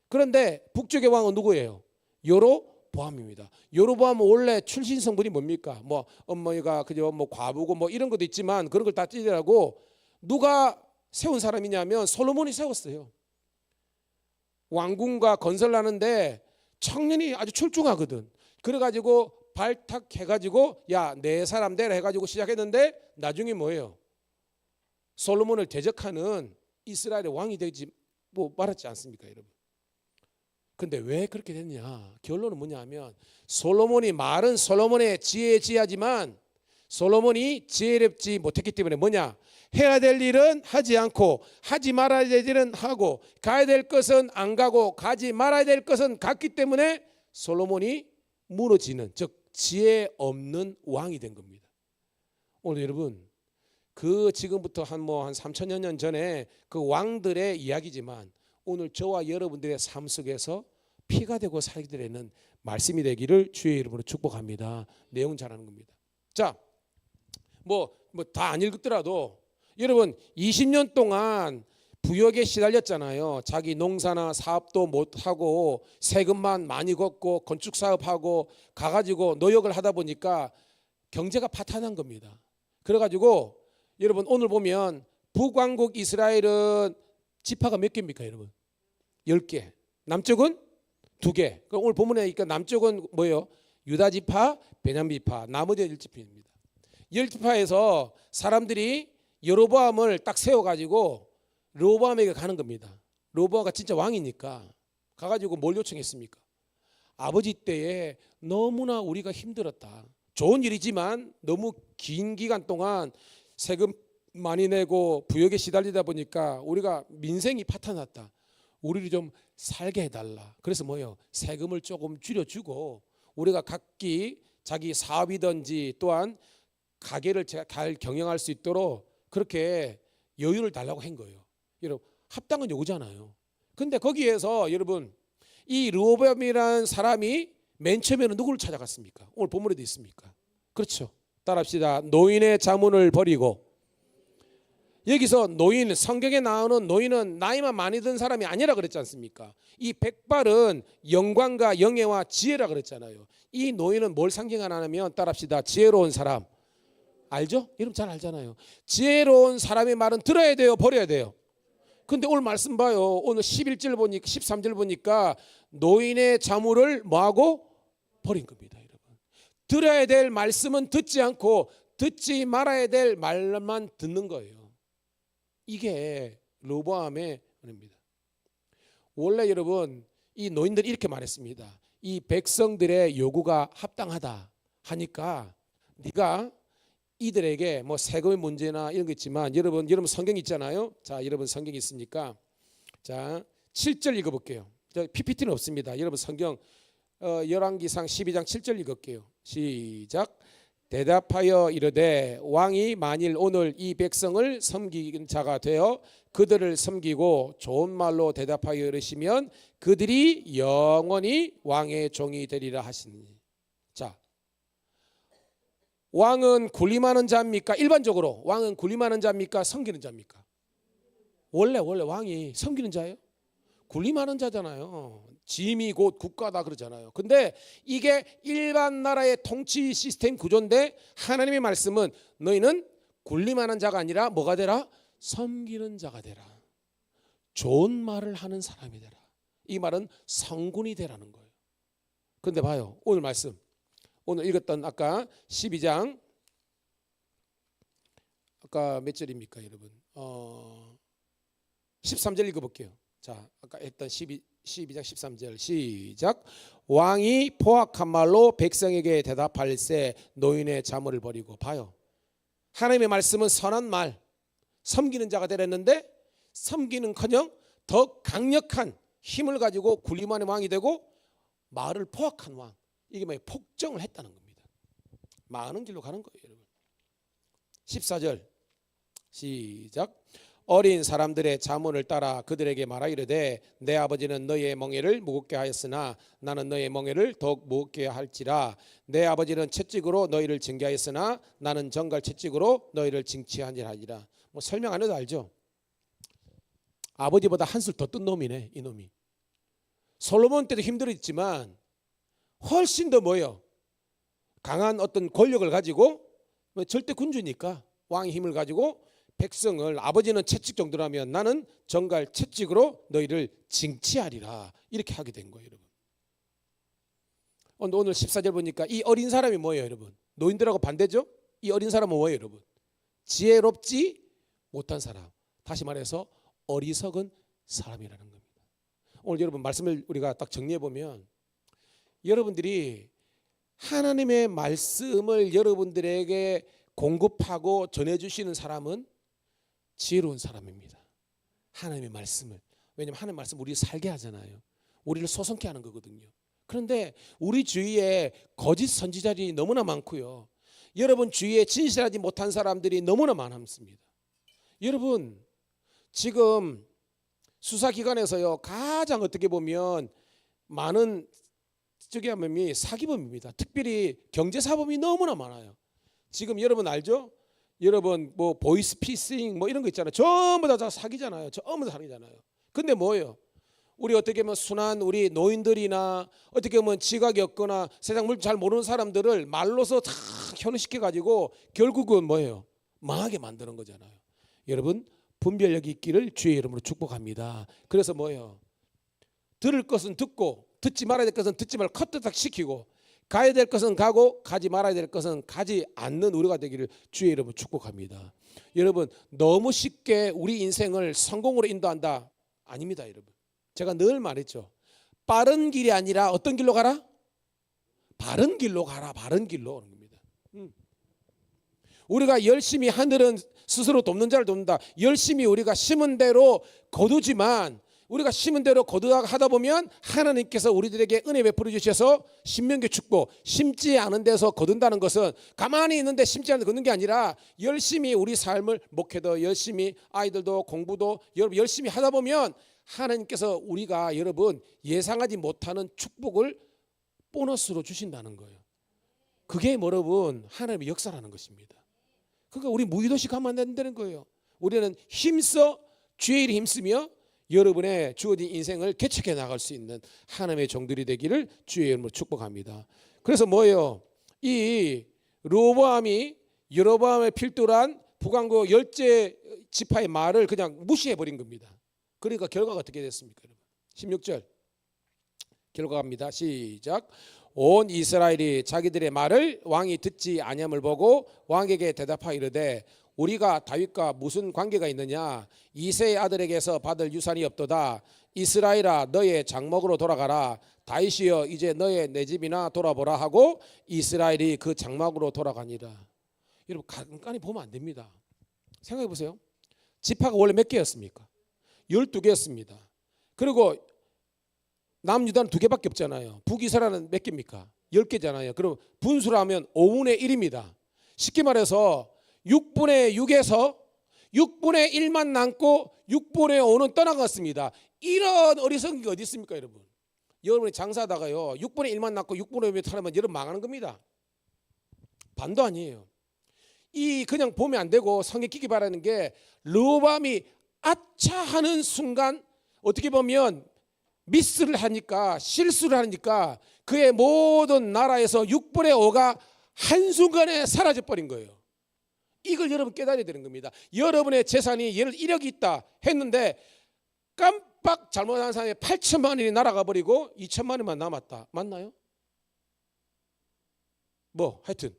[SPEAKER 1] 그런데 북쪽의 왕은 누구예요? 여로보암입니다. 여로보암은 원래 출신 성분이 뭡니까? 뭐 어머니가 그저 뭐 과부고 뭐 이런 것도 있지만 그런 걸 다 찌더라고. 누가 세운 사람이냐면 솔로몬이 세웠어요. 왕궁과 건설하는데 청년이 아주 출중하거든. 그래가지고 발탁해가지고 야, 내 사람 되라 해가지고 시작했는데 나중에 뭐예요? 솔로몬을 대적하는 이스라엘의 왕이 되지 뭐 말았지 않습니까, 여러분? 근데 왜 그렇게 됐냐? 결론은 뭐냐면 솔로몬이 말은 솔로몬의 지혜지하지만 솔로몬이 지혜롭지 못했기 때문에 뭐냐? 해야 될 일은 하지 않고 하지 말아야 될 일은 하고 가야 될 것은 안 가고 가지 말아야 될 것은 갔기 때문에 솔로몬이 무너지는, 즉 지혜 없는 왕이 된 겁니다. 오늘 여러분, 그 지금부터 한 3천여 년 전에 그 왕들의 이야기지만 오늘 저와 여러분들의 삶 속에서 피가 되고 살게 되는 말씀이 되기를 주의 이름으로 축복합니다. 내용 잘하는 겁니다. 자, 뭐 다 안 읽었더라도 여러분 20년 동안 부역에 시달렸잖아요. 자기 농사나 사업도 못하고 세금만 많이 걷고 건축 사업하고 가가지고 노역을 하다 보니까 경제가 파탄한 겁니다. 그래가지고 여러분 오늘 보면 북왕국 이스라엘은 지파가 몇 개입니까, 여러분? 10개. 남쪽은 2개. 그럼 오늘 본문에 있으니까 남쪽은 뭐예요? 유다 지파, 베냐민 지파, 나머지는 1지파입니다. 10지파에서 사람들이 여로보암을 딱 세워가지고 르호보암에게 가는 겁니다. 르호보암가 진짜 왕이니까 가가지고 뭘 요청했습니까? 아버지 때에 너무나 우리가 힘들었다. 좋은 일이지만 너무 긴 기간 동안 세금 많이 내고 부역에 시달리다 보니까 우리가 민생이 파탄났다. 우리를 좀 살게 해달라. 그래서 뭐예요? 세금을 조금 줄여주고 우리가 각기 자기 사업이든지 또한 가게를 잘 경영할 수 있도록 그렇게 여유를 달라고 한 거예요. 여러분 합당한 요구잖아요. 근데 거기에서 여러분 이 르호보암이라는 사람이 맨 처음에는 누구를 찾아갔습니까? 오늘 본문에도 있습니까? 그렇죠. 따라합시다. 노인의 자문을 버리고. 여기서 노인, 성경에 나오는 노인은 나이만 많이 든 사람이 아니라 그랬지 않습니까? 이 백발은 영광과 영예와 지혜라 그랬잖아요. 이 노인은 뭘 상징하냐면 따라합시다. 지혜로운 사람. 알죠? 여러분 잘 알잖아요. 지혜로운 사람의 말은 들어야 돼요, 버려야 돼요? 근데 오늘 말씀 봐요. 오늘 11절 보니까 13절 보니까 노인의 자문을 뭐하고? 버린 겁니다, 여러분. 들어야 될 말씀은 듣지 않고 듣지 말아야 될 말만 듣는 거예요. 이게 르호보암의 은혜입니다. 원래 여러분 이 노인들이 이렇게 말했습니다. 이 백성들의 요구가 합당하다 하니까 네가 이들에게 뭐 세금의 문제나 이런 거 있지만 여러분 성경 있잖아요. 자, 여러분 성경 있으니까 자 7절 읽어볼게요. PPT는 없습니다. 여러분 성경 열왕기상 12장 7절 읽을게요. 시작. 대답하여 이르되 왕이 만일 오늘 이 백성을 섬기는 자가 되어 그들을 섬기고 좋은 말로 대답하여 이르시면 그들이 영원히 왕의 종이 되리라 하시니. 자, 왕은 군림하는 자입니까? 일반적으로 왕은 군림하는 자입니까? 섬기는 자입니까? 원래 왕이 섬기는 자예요. 군림하는 자잖아요. 짐이 곧 국가다 그러잖아요. 근데 이게 일반 나라의 통치 시스템 구조인데 하나님의 말씀은 너희는 군림하는 자가 아니라 뭐가 되라? 섬기는 자가 되라. 좋은 말을 하는 사람이 되라. 이 말은 성군이 되라는 거예요. 근데 봐요. 오늘 말씀. 오늘 읽었던 아까 12장 아까 몇 절입니까, 여러분? 13절 읽어볼게요. 자, 아까 했던 12장 13절 시작. 왕이 포악한 말로 백성에게 대답할세 노인의 자모를 버리고. 봐요. 하나님의 말씀은 선한 말, 섬기는 자가 되랬는데 섬기는커녕 더 강력한 힘을 가지고 군림하는 왕이 되고 말을 포악한 왕. 이게 뭐예요? 폭정을 했다는 겁니다. 많은 길로 가는 거예요, 여러분. 14절 시작. 어린 사람들의 자문을 따라 그들에게 말하 이르되 내 아버지는 너희의 멍에를 무겁게 하였으나 나는 너희의 멍에를 더욱 무겁게 할지라. 내 아버지는 채찍으로 너희를 징계하였으나 나는 정갈 채찍으로 너희를 징치하니라. 뭐 설명 안 해도 알죠? 아버지보다 한술 더 뜬 놈이네, 이놈이. 솔로몬 때도 힘들었지만 훨씬 더 뭐예요? 강한 어떤 권력을 가지고, 절대 군주니까 왕의 힘을 가지고 백성을, 아버지는 채찍 정도라면 나는 정갈 채찍으로 너희를 징치하리라, 이렇게 하게 된 거예요, 여러분. 오늘 14절 보니까 이 어린 사람이 뭐예요, 여러분? 노인들하고 반대죠? 이 어린 사람은 뭐예요, 여러분? 지혜롭지 못한 사람. 다시 말해서 어리석은 사람이라는 겁니다. 오늘 여러분 말씀을 우리가 딱 정리해 보면, 여러분들이 하나님의 말씀을 여러분들에게 공급하고 전해주시는 사람은 지혜로운 사람입니다. 하나님의 말씀을. 왜냐하면 하나님의 말씀 우리 살게 하잖아요. 우리를 소성케 하는 거거든요. 그런데 우리 주위에 거짓 선지자들이 너무나 많고요. 여러분 주위에 진실하지 못한 사람들이 너무나 많습니다. 여러분 지금 수사기관에서요 가장 어떻게 보면 많은 저기하면 사기범입니다. 특별히 경제사범이 너무나 많아요. 지금 여러분 알죠? 여러분 뭐 보이스피싱 뭐 이런 거 있잖아요. 전부 다 사기잖아요. 전부 다 사기잖아요. 근데 뭐예요? 우리 어떻게 보면 순한 우리 노인들이나 어떻게 보면 지각이 없거나 세상 물 잘 모르는 사람들을 말로서 다 현혹시켜 가지고 결국은 뭐예요? 망하게 만드는 거잖아요. 여러분 분별력이 있기를 주의 이름으로 축복합니다. 그래서 뭐예요? 들을 것은 듣고 듣지 말아야 될 것은 듣지 말고 컷딱 시키고 가야 될 것은 가고 가지 말아야 될 것은 가지 않는 우리가 되기를 주의 이름으로 축복합니다. 여러분 너무 쉽게 우리 인생을 성공으로 인도한다? 아닙니다, 여러분. 제가 늘 말했죠. 빠른 길이 아니라 어떤 길로 가라? 바른 길로 가라. 바른 길로 오는 겁니다. 우리가 열심히 하늘은 스스로 돕는 자를 돕는다. 열심히 우리가 심은 대로 거두지만 우리가 심은 대로 거두하다 보면 하나님께서 우리들에게 은혜 베풀어 주셔서 신명기 축복, 심지 않은 데서 거둔다는 것은 가만히 있는데 심지 않은 데 거두는 게 아니라 열심히 우리 삶을 목회도 열심히 아이들도 공부도 여러분 열심히 하다 보면 하나님께서 우리가 여러분 예상하지 못하는 축복을 보너스로 주신다는 거예요. 그게 여러분 하나님의 역사라는 것입니다. 그러니까 우리 무의도식 하면 안 된다는 거예요. 우리는 힘써 주의 일에 힘쓰며 여러분의 주어진 인생을 개척해 나갈 수 있는 하나님의 종들이 되기를 주의 이름으로 축복합니다. 그래서 뭐예요? 이 르호보암이 여로보암의 필두란 북왕국 열째 지파의 말을 그냥 무시해 버린 겁니다. 그러니까 결과가 어떻게 됐습니까? 16절 결과입니다. 시작. 온 이스라엘이 자기들의 말을 왕이 듣지 아니함을 보고 왕에게 대답하여 이르되 우리가 다윗과 무슨 관계가 있느냐? 이새의 아들에게서 받을 유산이 없도다. 이스라엘아 너의 장막으로 돌아가라. 다윗이여 이제 너의 내 집이나 돌아보라 하고 이스라엘이 그 장막으로 돌아가니라. 여러분 간간히 보면 안 됩니다. 생각해 보세요. 지파가 원래 몇 개였습니까? 12개였습니다. 그리고 남유다는 2개밖에 없잖아요. 북이스라엘은 몇 개입니까? 10개잖아요. 그럼 분수를 하면 5분의 1입니다. 쉽게 말해서 6분의 6에서 6분의 1만 남고 6분의 5는 떠나갔습니다. 이런 어리석은 게 어디 있습니까, 여러분? 여러분이 장사하다가요 6분의 1만 남고 6분의 5만 타면 여러분 망하는 겁니다. 반도 아니에요. 이 그냥 보면 안 되고 성에 끼기 바라는 게 르호보암이 아차 하는 순간 어떻게 보면 미스를 하니까 실수를 하니까 그의 모든 나라에서 6분의 5가 한순간에 사라져 버린 거예요. 이걸 여러분 깨달아야 되는 겁니다. 여러분의 재산이 예를 1억이 있다 했는데 깜빡 잘못한 사람이 8천만 원이 날아가 버리고 2천만 원만 남았다. 맞나요? 뭐 하여튼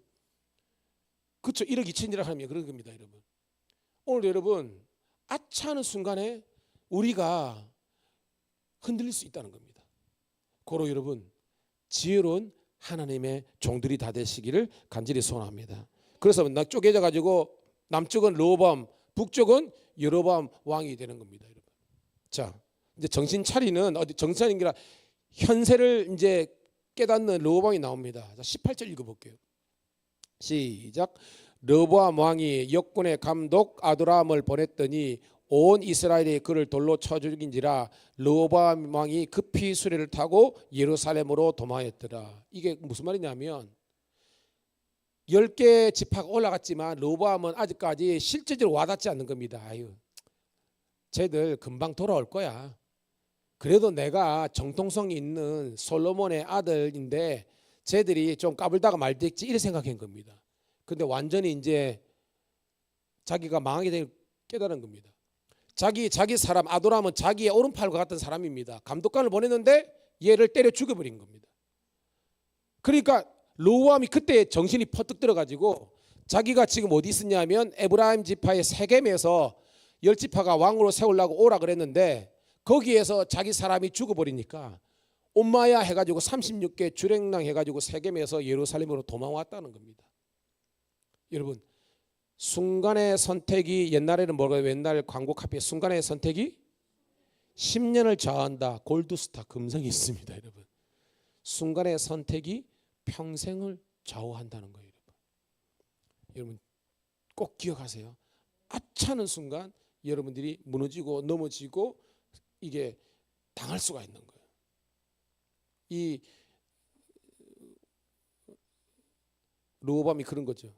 [SPEAKER 1] 그렇죠. 1억 2천이라 하면 그런 겁니다. 여러분 오늘 여러분 아차하는 순간에 우리가 흔들릴 수 있다는 겁니다. 고로 여러분 지혜로운 하나님의 종들이 다 되시기를 간절히 소원합니다. 그래서 쪼개져 가지고 남쪽은 르호보암, 북쪽은 여로보암 왕이 되는 겁니다, 여러분. 자, 이제 정신 차리는 어디 정신 차리는 게 아니라 현세를 이제 깨닫는 르호보암이 나옵니다. 자, 18절 읽어볼게요. 시작. 르호보암 왕이 역군의 감독 아도람을 보냈더니 온 이스라엘이 그를 돌로 쳐 죽인지라 르호보암 왕이 급히 수레를 타고 예루살렘으로 도망하였더라. 이게 무슨 말이냐면 10개 지파가 올라갔지만 르호보암은 아직까지 실제적으로 와닿지 않는 겁니다. 아유, 쟤들 금방 돌아올 거야. 그래도 내가 정통성이 있는 솔로몬의 아들인데 쟤들이 좀 까불다가 말겠지 이렇게 생각한 겁니다. 근데 완전히 이제 자기가 망하게 될 깨달은 겁니다. 자기 사람 아도람은 자기의 오른팔과 같은 사람입니다. 감독관을 보냈는데 얘를 때려 죽여버린 겁니다. 그러니까 르호보암이 그때 정신이 퍼뜩 들어가지고 자기가 지금 어디 있었냐면 에브라임 지파의 세겜에서 10지파가 왕으로 세우려고 오라 그랬는데 거기에서 자기 사람이 죽어버리니까 옴마야 해가지고 36개 주랭랑 해가지고 세겜에서 예루살렘으로 도망왔다는 겁니다. 여러분 순간의 선택이 옛날에는 뭐라고 옛날 광고 카피에 순간의 선택이 10년을 좌우한다. 골드스타 금성이 있습니다. 여러분 순간의 선택이 평생을 좌우한다는 거예요. 여러분 꼭 기억하세요. 아차는 순간 여러분들이 무너지고 넘어지고 이게 당할 수가 있는 거예요. 이 르호보암이 그런 거죠.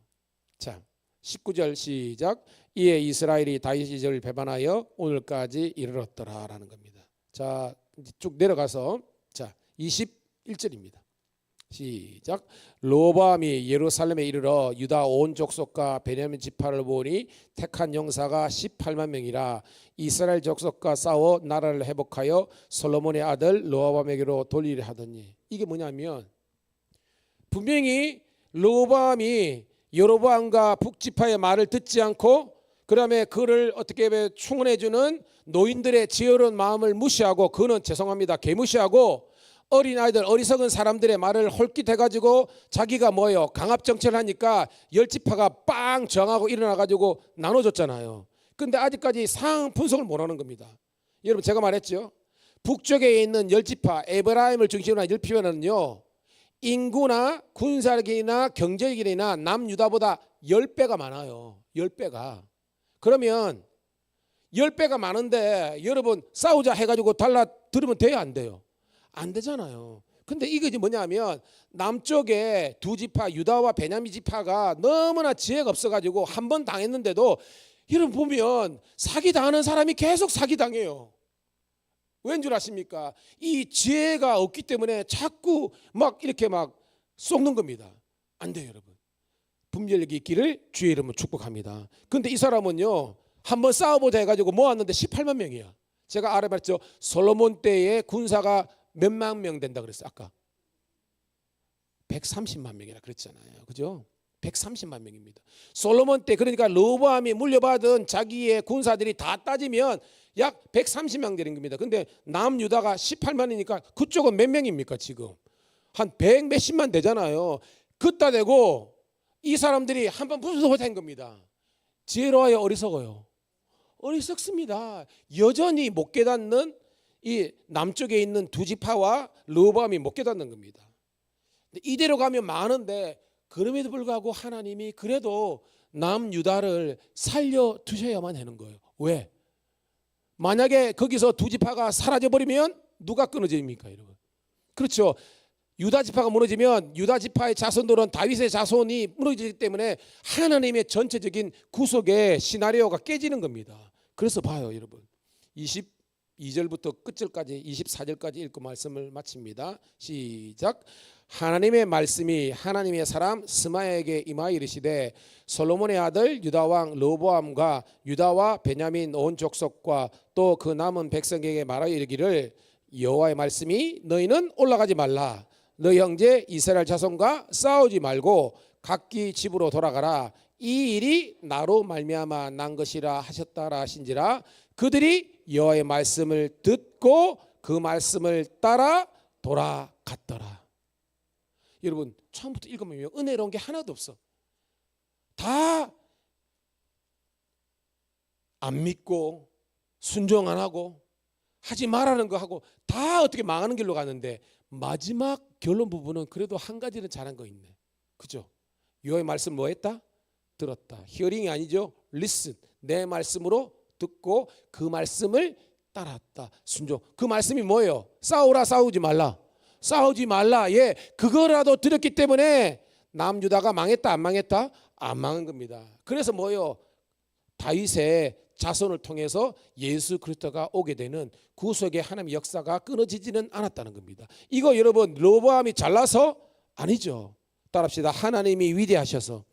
[SPEAKER 1] 자 19절 시작. 이에 이스라엘이 다윗의 죄를 배반하여 오늘까지 이르렀더라라는 겁니다. 자 쭉 내려가서 자 21절입니다. 시작. 르호보암이 예루살렘에 이르러 유다 온 족속과 베냐민 지파를 보니 택한 용사가 18만 명이라 이스라엘 족속과 싸워 나라를 회복하여 솔로몬의 아들 르호보암에게로 돌리려 하더니 이게 뭐냐면 분명히 르호보암이 여로보암과 북지파의 말을 듣지 않고 그다음에 그를 어떻게 충원해주는 노인들의 지혜로운 마음을 무시하고 그는 죄송합니다 개무시하고 어린아이들 어리석은 사람들의 말을 홀깃해가지고 자기가 뭐예요 강압정치를 하니까 10지파가 빵 정하고 일어나가지고 나눠줬잖아요. 근데 아직까지 상황 분석을 못하는 겁니다. 여러분 제가 말했죠. 북쪽에 있는 10지파 에브라임을 중심으로 한 10지파는요 인구나 군사력이나 경제력이나 남유다보다 10배가 많아요. 10배가. 그러면 10배가 많은데 여러분 싸우자 해가지고 달라들으면 돼요 안 돼요? 안 되잖아요. 근데 이게 뭐냐면 남쪽에 두 지파 유다와 베냐민 지파가 너무나 지혜가 없어가지고 한 번 당했는데도 여러분 보면 사기당하는 사람이 계속 사기당해요. 왠 줄 아십니까? 이 지혜가 없기 때문에 자꾸 막 이렇게 막 속는 겁니다. 안 돼요 여러분. 분별력이 있기를 주의 이름으로 축복합니다. 근데 이 사람은요 한번 싸워보자 해가지고 모았는데 18만 명이야. 제가 알아봤죠. 솔로몬 때의 군사가 몇만 명 된다 그랬어요 아까 130만 명이라 그랬잖아요. 그죠? 130만 명입니다. 솔로몬 때 그러니까 르호보암이 물려받은 자기의 군사들이 다 따지면 약 130명 되는 겁니다. 근데 남유다가 18만이니까 그쪽은 몇 명입니까 지금? 한 100 몇십만 되잖아요. 그따 대고 이 사람들이 한번 무슨 못한 겁니다. 지혜로워요 어리석어요? 어리석습니다. 여전히 못 깨닫는 이 남쪽에 있는 두 지파와 르호보암이 못 깨닫는 겁니다. 이대로 가면 많은데 그럼에도 불구하고 하나님이 그래도 남유다를 살려두셔야만 하는 거예요. 왜? 만약에 거기서 두 지파가 사라져버리면 누가 끊어집니까 여러분? 그렇죠. 유다 지파가 무너지면 유다 지파의 자손들은 다윗의 자손이 무너지기 때문에 하나님의 전체적인 구속의 시나리오가 깨지는 겁니다. 그래서 봐요, 여러분. 22절부터 끝절까지 24절까지 읽고 말씀을 마칩니다. 시작. 하나님의 말씀이 하나님의 사람 스마야에게 임하여 이르시되 솔로몬의 아들 유다 왕 르호보암과 유다와 베냐민 온 족속과 또 그 남은 백성에게 말하여 이르기를 여호와의 말씀이 너희는 올라가지 말라. 너희 형제 이스라엘 자손과 싸우지 말고 각기 집으로 돌아가라. 이 일이 나로 말미암아 난 것이라 하셨다라 하신지라. 그들이 여호와의 말씀을 듣고 그 말씀을 따라 돌아갔더라. 여러분, 처음부터 읽으면 은혜로운 게 하나도 없어. 다 안 믿고 순종 안 하고 하지 말라는 거 하고 다 어떻게 망하는 길로 가는데 마지막 결론 부분은 그래도 한 가지는 잘한 거 있네. 그죠? 여호와의 말씀 뭐 했다? 들었다. 히어링이 아니죠. listen. 내 말씀으로 듣고 그 말씀을 따랐다. 순종. 그 말씀이 뭐예요? 싸우라, 싸우지 말라. 싸우지 말라. 예, 그거라도 들었기 때문에 남유다가 망했다, 안 망했다? 안 망한 겁니다. 그래서 뭐예요? 다윗의 자손을 통해서 예수 그리스도가 오게 되는 구속의 하나님의 역사가 끊어지지는 않았다는 겁니다. 이거 여러분 르호보암이 잘나서? 아니죠. 따라합시다. 하나님이 위대하셔서.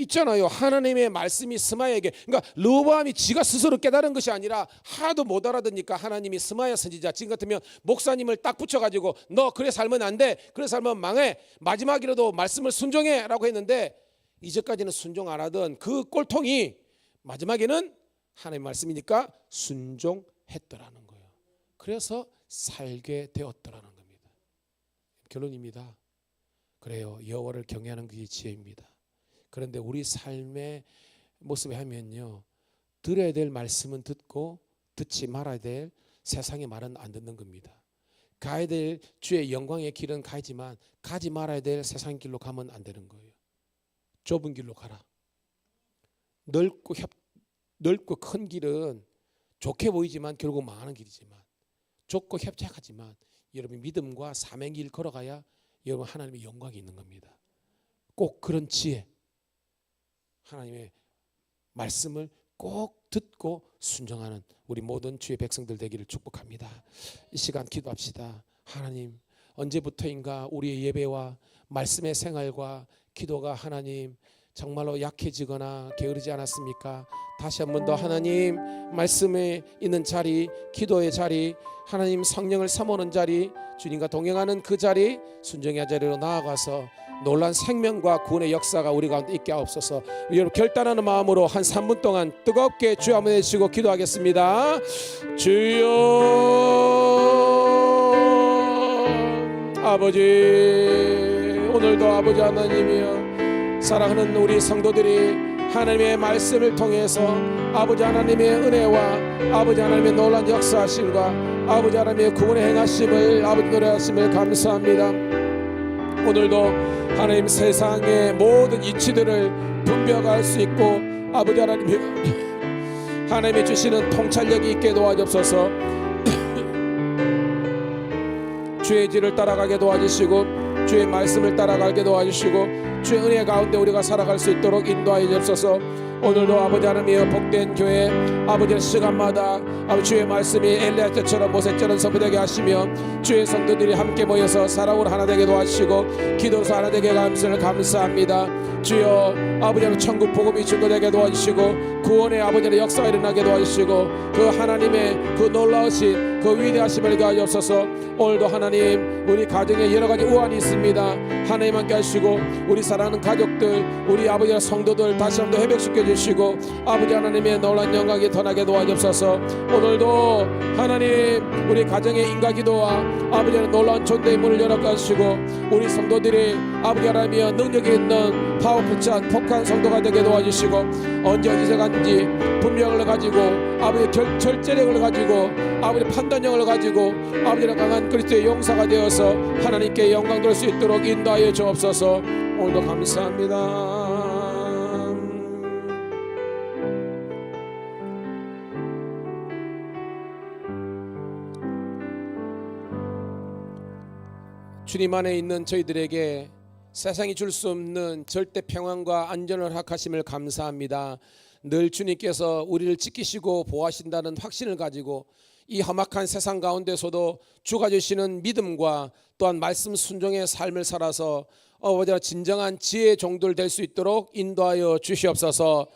[SPEAKER 1] 있잖아요. 하나님의 말씀이 스마야에게, 그러니까 르호보암이 지가 스스로 깨달은 것이 아니라 하도 못 알아듣니까 하나님이 스마야 선지자, 지금 같으면 목사님을 딱 붙여가지고 너 그래 살면 안 돼, 그래 살면 망해, 마지막이라도 말씀을 순종해 라고 했는데 이제까지는 순종 안 하던 그 꼴통이 마지막에는 하나님의 말씀이니까 순종했더라는 거예요. 그래서 살게 되었더라는 겁니다. 결론입니다. 그래요. 여호와를 경외하는 그게 지혜입니다. 그런데 우리 삶의 모습에 하면요, 들어야 될 말씀은 듣고 듣지 말아야 될 세상의 말은 안 듣는 겁니다. 가야 될 주의 영광의 길은 가지만 가지 말아야 될 세상 길로 가면 안 되는 거예요. 좁은 길로 가라. 넓고 큰 길은 좋게 보이지만 결국 망하는 길이지만, 좁고 협착하지만 여러분 믿음과 사명의 길 걸어가야 여러분 하나님의 영광이 있는 겁니다. 꼭 그런 지혜, 하나님의 말씀을 꼭 듣고 순종하는 우리 모든 주의 백성들 되기를 축복합니다. 이 시간 기도합시다. 하나님, 언제부터인가 우리의 예배와 말씀의 생활과 기도가 하나님 정말로 약해지거나 게으르지 않았습니까? 다시 한 번 더 하나님 말씀에 있는 자리, 기도의 자리, 하나님 성령을 삼오는 자리, 주님과 동행하는 그 자리, 순종의 자리로 나아가서 놀란 생명과 구원의 역사가 우리 가운데 있게 하옵소서. 여러분 결단하는 마음으로 한 3분 동안 뜨겁게 주여 한번 외치고 기도하겠습니다. 주여 아버지, 오늘도 아버지 하나님이여, 사랑하는 우리 성도들이 하나님의 말씀을 통해서 아버지 하나님의 은혜와 아버지 하나님의 놀라운 역사하심과 아버지 하나님의 구원의 행하심을 아버지 노래하심을 감사합니다. 오늘도 하나님 세상의 모든 이치들을 분별할 수 있고 아버지 하나님이 주시는 통찰력이 있게 도와주옵소서. 주의 길을 따라가게 도와주시고 주의 말씀을 따라가게 도와주시고 주의 은혜 가운데 우리가 살아갈 수 있도록 인도하여 주옵소서. 오늘도 아버지 하나님의 복된 교회 아버지의 시간마다 아버지 주의 말씀이 엘리야 때처럼 모세처럼 선포되게 하시며 주의 성도들이 함께 모여서 사랑으로 하나 되게 도와주시고 기도로서 하나 되게 감사합니다. 주여 아버지 하나님 천국 복음이 증거되게 도와주시고 구원의 아버지의 역사가 일어나게 도와주시고 그 하나님의 그 놀라우신 그 위대하심을 가하옵소서. 오늘도 하나님 우리 가정에 여러 가지 우환이 있습니다. 하나님 함께 하시고 우리 사랑하는 가족들 우리 아버지와 성도들 다시 한번 회복시켜 주시고 아버지 하나님의 놀라운 영광이 더나게 도와주옵소서. 오늘도 하나님 우리 가정의 인가기도와 아버지의 놀라운 존대의 문을 열어 가시고 우리 성도들이 아버지 하나님의 능력이 있는 파워풀한 폭한 성도가 되게 도와주시고 언제 어디서 간지 분명을 가지고 아버지 절제력을 가지고 아버지 판단력을 가지고 아버지의 강한 그리스도의 용사가 되어서 하나님께 영광 돌 수 있도록 인도하여 주옵소서. 오늘도 감사합니다. 주님 안에 있는 저희들에게 세상이 줄 수 없는 절대 평안과 안전을 허락하심을 감사합니다. 늘 주님께서 우리를 지키시고 보호하신다는 확신을 가지고 이 험악한 세상 가운데서도 주가 주시는 믿음과 또한 말씀 순종의 삶을 살아서 아버지와 진정한 지혜의 종들 될 수 있도록 인도하여 주시옵소서.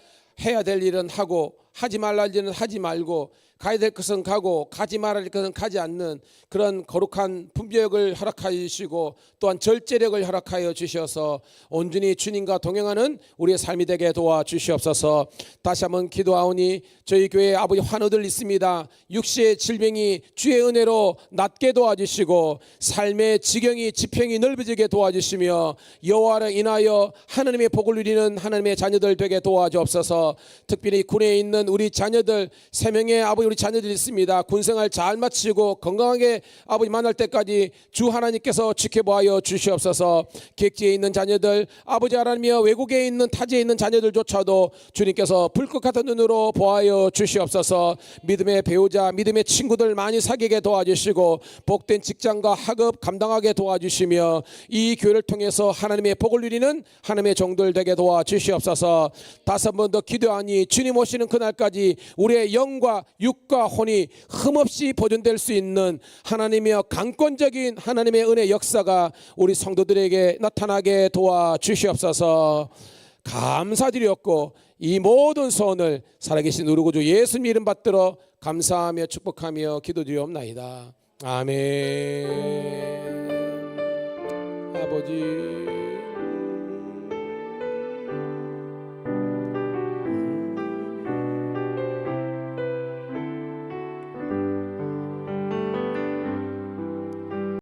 [SPEAKER 1] 해야 될 일은 하고 하지 말라 할 일은 하지 말고 가야 될 것은 가고 가지 말아야 될 것은 가지 않는 그런 거룩한 분별력을 허락하여 주시고 또한 절제력을 허락하여 주셔서 온전히 주님과 동행하는 우리의 삶이 되게 도와주시옵소서. 다시 한번 기도하오니 저희 교회에 아버지 환우들 있습니다. 육시의 질병이 주의 은혜로 낫게 도와주시고 삶의 지경이 지평이 넓어지게 도와주시며 여호와를 인하여 하나님의 복을 누리는 하나님의 자녀들 되게 도와주옵소서. 특별히 군에 있는 우리 자녀들 3명의 아버지 우리 자녀들이 있습니다. 군생활 잘 마치고 건강하게 아버지 만날 때까지 주 하나님께서 지켜보아 주시옵소서. 객지에 있는 자녀들 아버지 하나님이여 외국에 있는 타지에 있는 자녀들조차도 주님께서 불꽃 같은 눈으로 보아여 주시옵소서. 믿음의 배우자 믿음의 친구들 많이 사귀게 도와주시고 복된 직장과 학업 감당하게 도와주시며 이 교회를 통해서 하나님의 복을 누리는 하나님의 종들 되게 도와주시옵소서. 다섯 번 더 기도하니 주님 오시는 그날까지 우리의 영과 육과 혼이 흠없이 보존될 수 있는 하나님이여 강권적인 하나님의 은혜 역사가 우리 성도들에게 나타나게 도와주시옵소서. 감사드렸고 이 모든 소원을 살아계신 우리 구주 예수님 이름 받들어 감사하며 축복하며 기도드리옵나이다. 아멘. 아버지